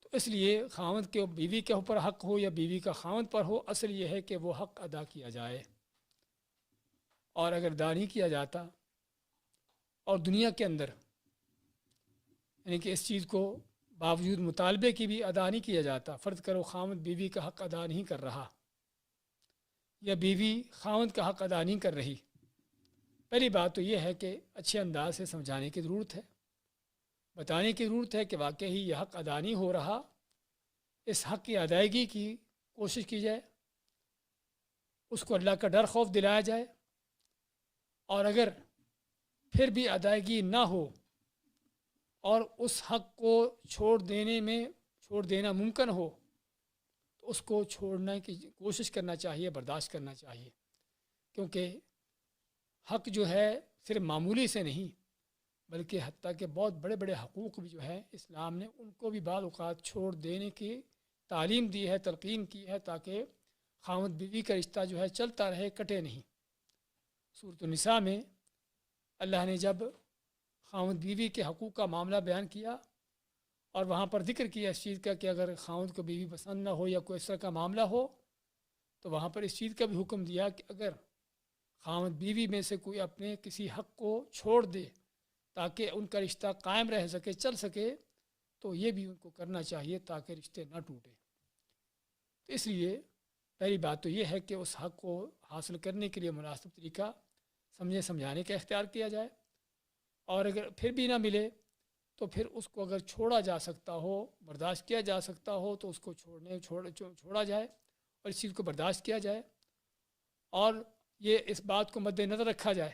تو اس لیے خاوند کے بیوی کے اوپر حق ہو یا بیوی کا خاوند پر ہو، اصل یہ ہے کہ وہ حق ادا کیا جائے، اور اگر ادا نہیں کیا جاتا اور دنیا کے اندر یعنی کہ اس چیز کو باوجود مطالبے کی بھی ادا نہیں کیا جاتا، فرض کرو خاوند بیوی کا حق ادا نہیں کر رہا یا بیوی خاوند کا حق ادا نہیں کر رہی، پہلی بات تو یہ ہے کہ اچھے انداز سے سمجھانے کی ضرورت ہے، بتانے کی ضرورت ہے کہ واقعی یہ حق ادا نہیں ہو رہا، اس حق کی ادائیگی کی کوشش کی جائے، اس کو اللہ کا ڈر خوف دلایا جائے، اور اگر پھر بھی ادائیگی نہ ہو اور اس حق کو چھوڑ دینا ممکن ہو، تو اس کو چھوڑنے کی کوشش کرنا چاہیے، برداشت کرنا چاہیے، کیونکہ حق جو ہے صرف معمولی سے نہیں بلکہ حتیٰ کہ بہت بڑے بڑے حقوق بھی جو ہے اسلام نے ان کو بھی بعض اوقات چھوڑ دینے کی تعلیم دی ہے، تلقین کی ہے، تاکہ خاوند بیوی کا رشتہ جو ہے چلتا رہے، کٹے نہیں۔ سورۃ النساء میں اللہ نے جب خاوند بیوی کے حقوق کا معاملہ بیان کیا اور وہاں پر ذکر کیا اس چیز کا کہ اگر خاوند کو بیوی پسند نہ ہو یا کوئی اس طرح کا معاملہ ہو، تو وہاں پر اس چیز کا بھی حکم دیا کہ اگر خاوند بیوی میں سے کوئی اپنے کسی حق کو چھوڑ دے تاکہ ان کا رشتہ قائم رہ سکے، چل سکے، تو یہ بھی ان کو کرنا چاہیے تاکہ رشتے نہ ٹوٹے۔ تو اس لیے پہلی بات تو یہ ہے کہ اس حق کو حاصل کرنے کے لیے مناسب طریقہ سمجھانے کا اختیار کیا جائے، اور اگر پھر بھی نہ ملے تو پھر اس کو اگر چھوڑا جا سکتا ہو، برداشت کیا جا سکتا ہو، تو اس کو چھوڑا جائے اور اس چیز کو برداشت کیا جائے، اور یہ اس بات کو مد نظر رکھا جائے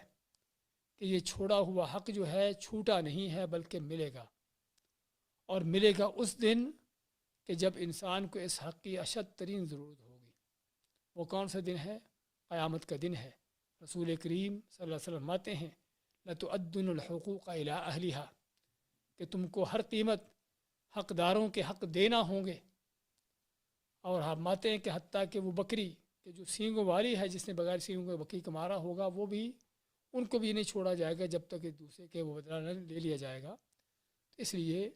کہ یہ چھوڑا ہوا حق جو ہے چھوٹا نہیں ہے بلکہ ملے گا، اور ملے گا اس دن کہ جب انسان کو اس حق کی اشد ترین ضرورت ہوگی۔ وہ کون سا دن ہے؟ قیامت کا دن ہے۔ رسول کریم صلی اللہ علیہ وسلم فرماتے ہیں لَتُؤَدُّنُ الْحُقُوقَ إِلَىٰ أَهْلِهَا، کہ تم کو ہر قیمت حقداروں کے حق دینا ہوں گے، اور فرماتے ہیں کہ حتیٰ کہ وہ بکری کہ جو سینگوں والی ہے، جس نے بغیر سینگوں کے بکری کو مارا ہوگا، وہ بھی ان کو بھی نہیں چھوڑا جائے گا جب تک ایک دوسرے کے وہ بدلہ نہ لے لیا جائے گا۔ اس لیے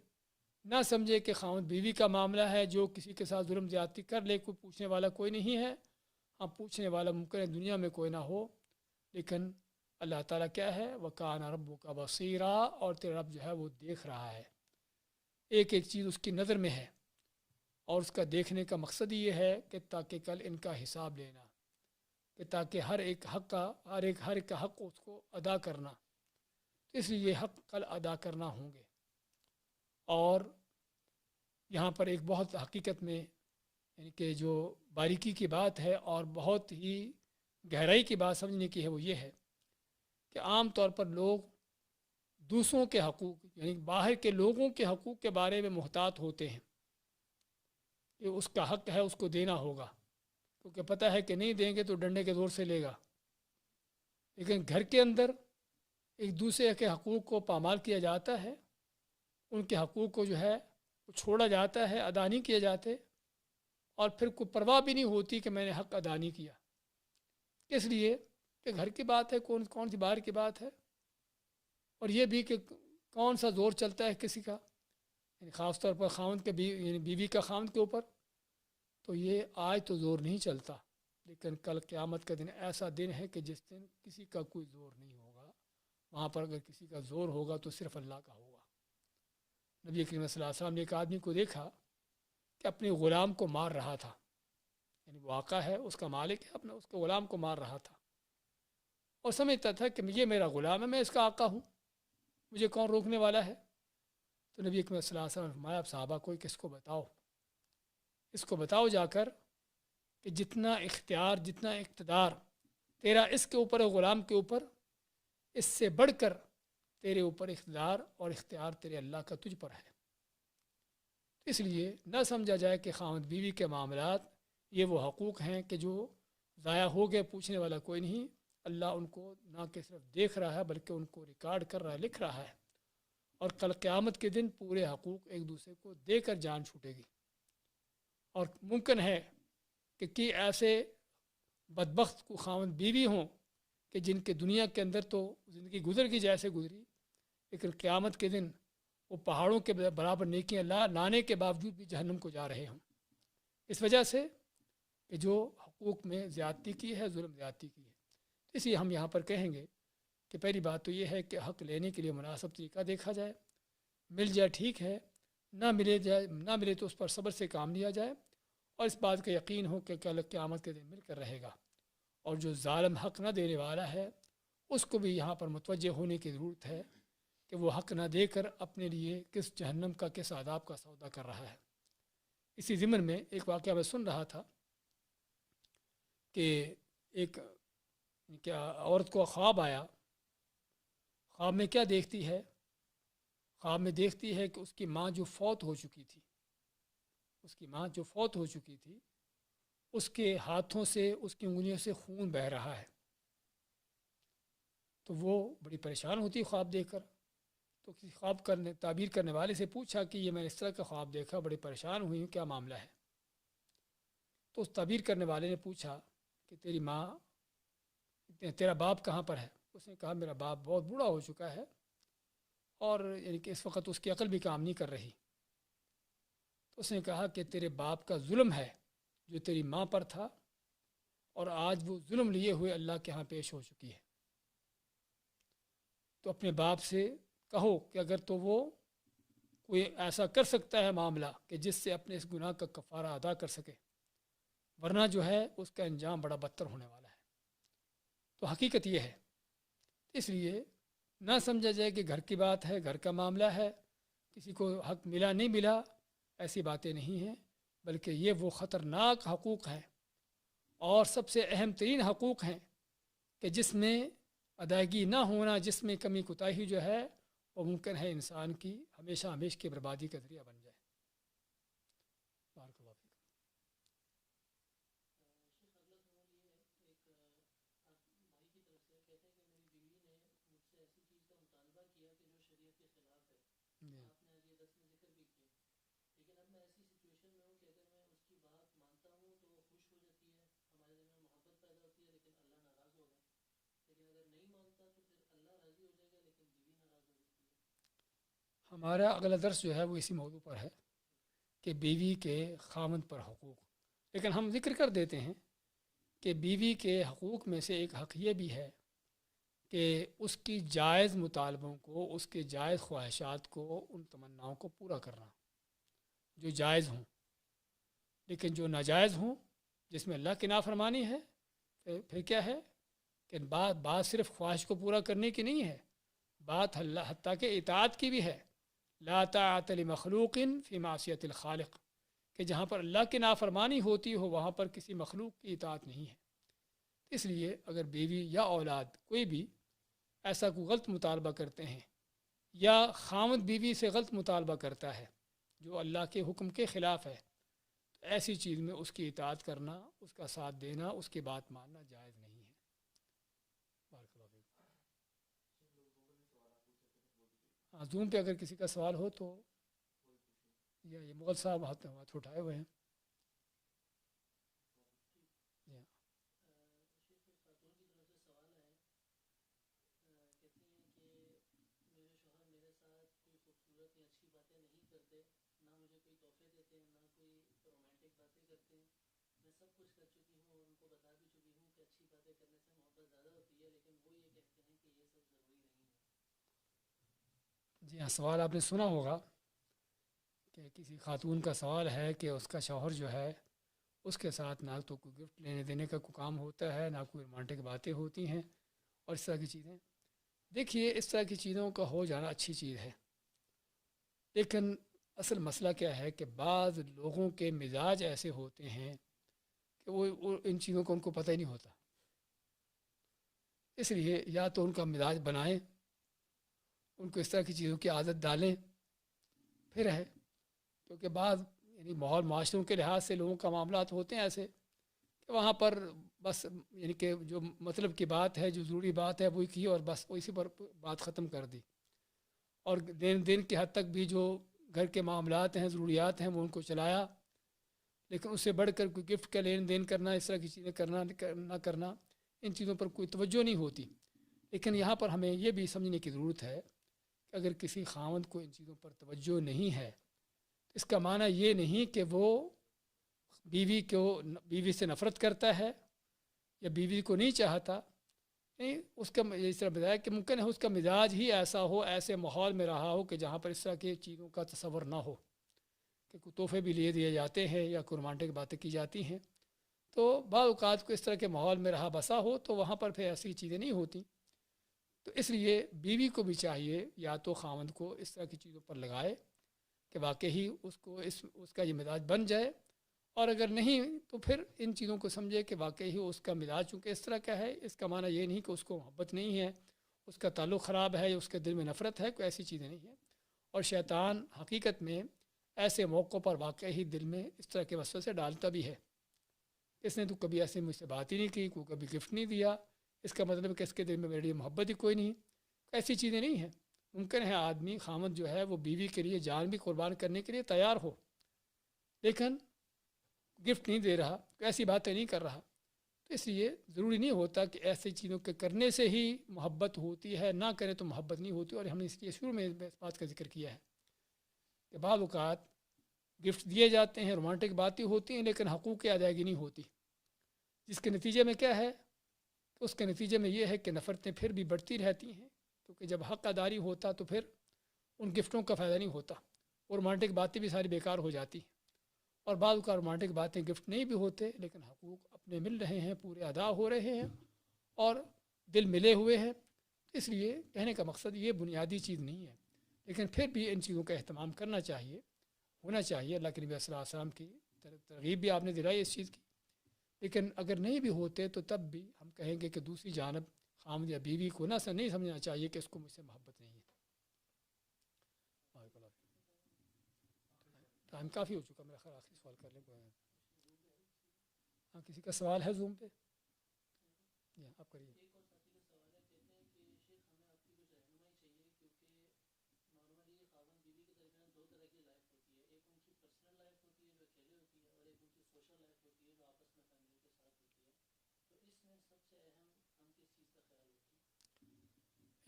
نہ سمجھے کہ خاوند بیوی کا معاملہ ہے، جو کسی کے ساتھ ظلم زیادتی کر لے کوئی پوچھنے والا کوئی نہیں ہے۔ ہاں، پوچھنے والا ممکن ہے دنیا میں کوئی نہ ہو، لیکن اللہ تعالیٰ کیا ہے، وَكَانَ رَبُّكَ بَصِيرًا، اور تیرا رب جو ہے وہ دیکھ رہا ہے، ایک ایک چیز اس کی نظر میں ہے، اور اس کا دیکھنے کا مقصد یہ ہے کہ تاکہ کل ان کا حساب لینا، کہ تاکہ ہر ایک کا حق اس کو ادا کرنا، اس لیے یہ حق کل ادا کرنا ہوں گے۔ اور یہاں پر ایک بہت حقیقت میں یعنی کہ جو باریکی کی بات ہے اور بہت ہی گہرائی کی بات سمجھنے کی ہے، وہ یہ ہے کہ عام طور پر لوگ دوسروں کے حقوق یعنی باہر کے لوگوں کے حقوق کے بارے میں محتاط ہوتے ہیں کہ اس کا حق ہے، اس کو دینا ہوگا، کیونکہ پتہ ہے کہ نہیں دیں گے تو ڈنڈے کے زور سے لے گا۔ لیکن گھر کے اندر ایک دوسرے کے حقوق کو پامال کیا جاتا ہے، ان کے حقوق کو جو ہے وہ چھوڑا جاتا ہے، ادا نہیں کیے جاتے، اور پھر کوئی پرواہ بھی نہیں ہوتی کہ میں نے حق ادا نہیں کیا، اس لیے کہ گھر کی بات ہے، کون سی باہر کی بات ہے، اور یہ بھی کہ کون سا زور چلتا ہے کسی کا، یعنی خاص طور پر خاوند کے یعنی بیوی کا خاوند کے اوپر، تو یہ آج تو زور نہیں چلتا، لیکن کل قیامت کا دن ایسا دن ہے کہ جس دن کسی کا کوئی زور نہیں ہوگا۔ وہاں پر اگر کسی کا زور ہوگا تو صرف اللہ کا ہوگا۔ نبی کریم صلی اللہ علیہ وسلم نے ایک آدمی کو دیکھا کہ اپنے غلام کو مار رہا تھا، یعنی وہ آقا ہے، اس کا مالک ہے، اپنا اس کو غلام کو مار رہا تھا، اور سمجھتا تھا کہ یہ میرا غلام ہے، میں اس کا آقا ہوں، مجھے کون روکنے والا ہے۔ تو نبی کریم صلی اللہ علیہ وسلم نے فرمایا، اب صحابہ کو کس کو بتاؤ، اس کو بتاؤ جا کر کہ جتنا اختیار، جتنا اقتدار تیرا اس کے اوپر ہے، غلام کے اوپر، اس سے بڑھ کر تیرے اوپر اقتدار اور اختیار تیرے اللہ کا تجھ پر ہے۔ اس لیے نہ سمجھا جائے کہ خاوند بیوی کے معاملات یہ وہ حقوق ہیں کہ جو ضائع ہو گئے، پوچھنے والا کوئی نہیں، اللہ ان کو نہ کہ صرف دیکھ رہا ہے بلکہ ان کو ریکارڈ کر رہا ہے، لکھ رہا ہے، اور کل قیامت کے دن پورے حقوق ایک دوسرے کو دے کر جان چھوٹے گی۔ اور ممکن ہے کہ ایسے بدبخت کو خاوند بیوی ہوں کہ جن کے دنیا کے اندر تو زندگی گزر گئی جیسے گزری، لیکن قیامت کے دن وہ پہاڑوں کے برابر نیکیاں لانے کے باوجود بھی جہنم کو جا رہے ہوں، اس وجہ سے کہ جو حقوق میں زیادتی کی ہے، ظلم زیادتی کی ہے۔ اس لیے ہم یہاں پر کہیں گے کہ پہلی بات تو یہ ہے کہ حق لینے کے لیے مناسب طریقہ دیکھا جائے، مل جائے ٹھیک ہے، نہ ملے تو اس پر صبر سے کام لیا جائے، اور اس بات کا یقین ہو کہ کل قیامت کے دن مل کر رہے گا، اور جو ظالم حق نہ دینے والا ہے اس کو بھی یہاں پر متوجہ ہونے کی ضرورت ہے کہ وہ حق نہ دے کر اپنے لیے کس جہنم کا، کس عذاب کا سودا کر رہا ہے۔ اسی ضمن میں ایک واقعہ میں سن رہا تھا کہ ایک عورت کو خواب آیا، خواب میں کیا دیکھتی ہے، خواب میں دیکھتی ہے کہ اس کی ماں جو فوت ہو چکی تھی، اس کے ہاتھوں سے، اس کی انگلیوں سے خون بہہ رہا ہے، تو وہ بڑی پریشان ہوتی ہے خواب دیکھ کر، تو کسی تعبیر کرنے والے سے پوچھا کہ یہ میں نے اس طرح کا خواب دیکھا، بڑی پریشان ہوئی ہوں، کیا معاملہ ہے؟ تو اس تعبیر کرنے والے نے پوچھا کہ تیرا باپ کہاں پر ہے؟ اس نے کہا میرا باپ بہت بوڑھا ہو چکا ہے، اور یعنی کہ اس وقت اس کی عقل بھی کام نہیں کر رہی۔ تو اس نے کہا کہ تیرے باپ کا ظلم ہے جو تیری ماں پر تھا، اور آج وہ ظلم لیے ہوئے اللہ کے ہاں پیش ہو چکی ہے، تو اپنے باپ سے کہو کہ اگر تو وہ کوئی ایسا کر سکتا ہے معاملہ کہ جس سے اپنے اس گناہ کا کفارہ ادا کر سکے، ورنہ جو ہے اس کا انجام بڑا بدتر ہونے والا ہے۔ تو حقیقت یہ ہے، اس لیے نہ سمجھا جائے کہ گھر کی بات ہے، گھر کا معاملہ ہے، کسی کو حق ملا نہیں ملا، ایسی باتیں نہیں ہیں، بلکہ یہ وہ خطرناک حقوق ہیں اور سب سے اہم ترین حقوق ہیں کہ جس میں ادائیگی نہ ہونا، جس میں کمی کوتاہی جو ہے وہ ممکن ہے انسان کی ہمیشہ ہمیشہ کی بربادی کا ذریعہ بن جائے۔ بارک اللہ فیکم۔ ہمارا اگلا درس جو ہے وہ اسی موضوع پر ہے کہ بیوی کے خاوند پر حقوق، لیکن ہم ذکر کر دیتے ہیں کہ بیوی کے حقوق میں سے ایک حق یہ بھی ہے کہ اس کی جائز مطالبوں کو، اس کے جائز خواہشات کو، ان تمناؤں کو پورا کرنا جو جائز ہوں، لیکن جو ناجائز ہوں جس میں اللہ کی نافرمانی ہے، پھر کیا ہے کہ بات صرف خواہش کو پورا کرنے کی نہیں ہے، بات اللہ حتیٰ کہ اطاعت کی بھی ہے۔ لا طاعۃ لمخلوق فی معصیۃ الخالق، کہ جہاں پر اللہ کی نافرمانی ہوتی ہو وہاں پر کسی مخلوق کی اطاعت نہیں ہے۔ اس لیے اگر بیوی یا اولاد کوئی بھی ایسا کوئی غلط مطالبہ کرتے ہیں یا خاوند بیوی سے غلط مطالبہ کرتا ہے جو اللہ کے حکم کے خلاف ہے، تو ایسی چیز میں اس کی اطاعت کرنا، اس کا ساتھ دینا، اس کی بات ماننا جائز نہیں ہے۔ بارک اللہ فیکم۔ ہاں، زوم پہ اگر کسی کا سوال ہو تو، یا یہ مغل صاحب ہاتھ اٹھائے ہوئے ہیں۔ جی ہاں۔ جی ہاں، سوال آپ نے سنا ہوگا کہ کسی خاتون کا سوال ہے کہ اس کا شوہر جو ہے اس کے ساتھ نہ تو کوئی گفٹ لینے دینے کا کوئی کام ہوتا ہے، نہ کوئی رومانٹک باتیں ہوتی ہیں اور اس طرح کی چیزیں۔ دیکھیے، اس طرح کی چیزوں کا ہو جانا اچھی چیز ہے، لیکن اصل مسئلہ کیا ہے کہ بعض لوگوں کے مزاج ایسے ہوتے ہیں کہ وہ ان چیزوں کو ان کو پتہ ہی نہیں ہوتا۔ اس لیے یا تو ان کا مزاج بنائیں، ان کو اس طرح کی چیزوں کی عادت ڈالیں، پھر ہے کیونکہ بعض یعنی ماحول معاشروں کے لحاظ سے لوگوں کا معاملات ہوتے ہیں ایسے کہ وہاں پر بس یعنی کہ جو مطلب کی بات ہے، جو ضروری بات ہے وہی کی اور بس اسی پر بات ختم کر دی، اور دن کی حد تک بھی جو گھر کے معاملات ہیں، ضروریات ہیں، وہ ان کو چلایا، لیکن اس سے بڑھ کر کوئی گفٹ کا لین دین کرنا، اس طرح کی چیزیں نہ کرنا، ان چیزوں پر کوئی توجہ نہیں ہوتی۔ لیکن یہاں پر ہمیں یہ بھی سمجھنے کی ضرورت ہے کہ اگر کسی خاوند کو ان چیزوں پر توجہ نہیں ہے، اس کا معنی یہ نہیں کہ وہ بیوی سے نفرت کرتا ہے یا بیوی کو نہیں چاہتا، نہیں، اس کا اس طرح بتایا کہ ممکن ہے اس کا مزاج ہی ایسا ہو، ایسے ماحول میں رہا ہو کہ جہاں پر اس طرح کی چیزوں کا تصور نہ ہو، کہ کوئی تحفے بھی دیے جاتے ہیں یا کوئی رومانٹک باتیں کی جاتی ہیں، تو بعض اوقات کو اس طرح کے ماحول میں رہا بسا ہو تو وہاں پر پھر ایسی چیزیں نہیں ہوتی۔ تو اس لیے بیوی کو بھی چاہیے یا تو خاوند کو اس طرح کی چیزوں پر لگائے کہ واقعی اس کا یہ مزاج بن جائے، اور اگر نہیں تو پھر ان چیزوں کو سمجھے کہ واقعی اس کا مزاج چونکہ اس طرح کا ہے، اس کا معنی یہ نہیں کہ اس کو محبت نہیں ہے، اس کا تعلق خراب ہے یا اس کے دل میں نفرت ہے، کوئی ایسی چیزیں نہیں ہیں۔ اور شیطان حقیقت میں ایسے موقعوں پر واقعی دل میں اس طرح کے وسوسے ڈالتا بھی ہے۔ اس نے تو کبھی ایسے مجھ سے بات ہی نہیں کی، کوئی کبھی گفٹ نہیں دیا، اس کا مطلب کہ اس کے دل میں میرے لیے محبت ہی کوئی نہیں، ایسی چیزیں نہیں ہیں۔ ممکن ہے آدمی خامد جو ہے وہ بیوی کے لیے جان بھی قربان کرنے کے لیے تیار ہو، لیکن گفٹ نہیں دے رہا، ایسی باتیں نہیں کر رہا، تو اس لیے ضروری نہیں ہوتا کہ ایسی چیزوں کے کرنے سے ہی محبت ہوتی ہے، نہ کرے تو محبت نہیں ہوتی۔ اور ہم نے اس لیے شروع میں اس بات کا ذکر کیا ہے کہ بعض اوقات گفٹ دیے جاتے ہیں، رومانٹک باتیں ہوتی ہیں، لیکن حقوق کی ادائیگی نہیں ہوتی، جس کے نتیجے میں کیا ہے کہ اس کے نتیجے میں یہ ہے کہ نفرتیں پھر بھی بڑھتی رہتی ہیں، کیونکہ جب حق اداری ہوتا تو پھر ان گفٹوں کا فائدہ نہیں ہوتا، اور رومانٹک باتیں بھی ساری بیکار ہو جاتی ہیں۔ اور بعض کا رومانٹک باتیں گفٹ نہیں بھی ہوتے، لیکن حقوق اپنے مل رہے ہیں، پورے ادا ہو رہے ہیں اور دل ملے ہوئے ہیں۔ اس لیے کہنے کا مقصد یہ بنیادی چیز نہیں ہے، لیکن پھر بھی ان چیزوں کا اہتمام کرنا چاہیے، ہونا چاہیے۔ اللہ کے نبی صلی اللہ علیہ وسلم کی ترغیب بھی آپ نے دلائی اس چیز کی، لیکن اگر نہیں بھی ہوتے تو تب بھی ہم کہیں گے کہ دوسری جانب خامد یا بیوی کو نہیں سمجھنا چاہیے کہ اس کو مجھ سے محبت نہیں ہے۔ ٹائم کافی ہو چکا، میرا خیال آخری سوال کر لیں۔ ہاں، کسی کا سوال ہے زوم پہ؟ جی آپ کریے۔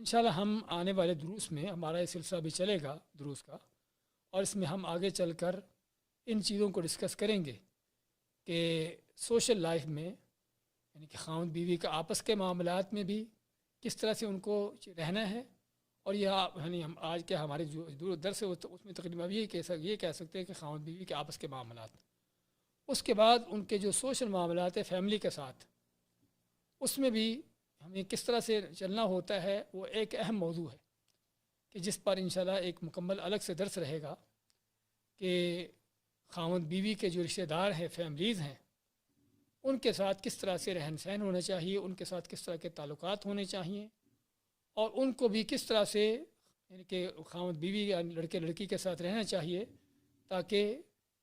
انشاءاللہ ہم آنے والے دروس میں ہمارا یہ سلسلہ بھی چلے گا دروس کا، اور اس میں ہم آگے چل کر ان چیزوں کو ڈسکس کریں گے کہ سوشل لائف میں یعنی کہ خاوند بیوی کا آپس کے معاملات میں بھی کس طرح سے ان کو رہنا ہے، اور یعنی ہم آج کے ہمارے جو درس ہے اس میں تقریباً یہ کہہ سکتے ہیں کہ خاوند بیوی کے آپس کے معاملات، اس کے بعد ان کے جو سوشل معاملات ہیں فیملی کے ساتھ، اس میں بھی ہمیں کس طرح سے چلنا ہوتا ہے، وہ ایک اہم موضوع ہے کہ جس پر انشاءاللہ ایک مکمل الگ سے درس رہے گا کہ خاوند بیوی کے جو رشتہ دار ہیں، فیملیز ہیں، ان کے ساتھ کس طرح سے رہن سہن ہونا چاہیے، ان کے ساتھ کس طرح کے تعلقات ہونے چاہیے، اور ان کو بھی کس طرح سے یعنی کہ خاوند بیوی یا لڑکے لڑکی کے ساتھ رہنا چاہیے تاکہ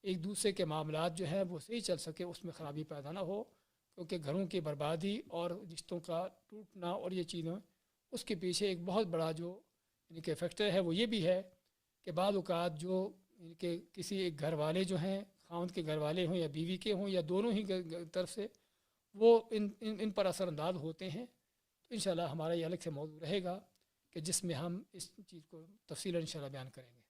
ایک دوسرے کے معاملات جو ہیں وہ صحیح چل سکے، اس میں خرابی پیدا نہ ہو، کیونکہ گھروں کی بربادی اور رشتوں کا ٹوٹنا اور یہ چیزیں اس کے پیچھے ایک بہت بڑا جو یعنی کہ فیکٹر ہے وہ یہ بھی ہے کہ بعض اوقات جو یعنی کہ کسی ایک گھر والے جو ہیں، خاوند کے گھر والے ہوں یا بیوی کے ہوں یا دونوں ہی طرف سے، وہ ان پر اثر انداز ہوتے ہیں۔ تو انشاءاللہ ہمارا یہ الگ سے موضوع رہے گا کہ جس میں ہم اس چیز کو تفصیلاً انشاءاللہ بیان کریں گے۔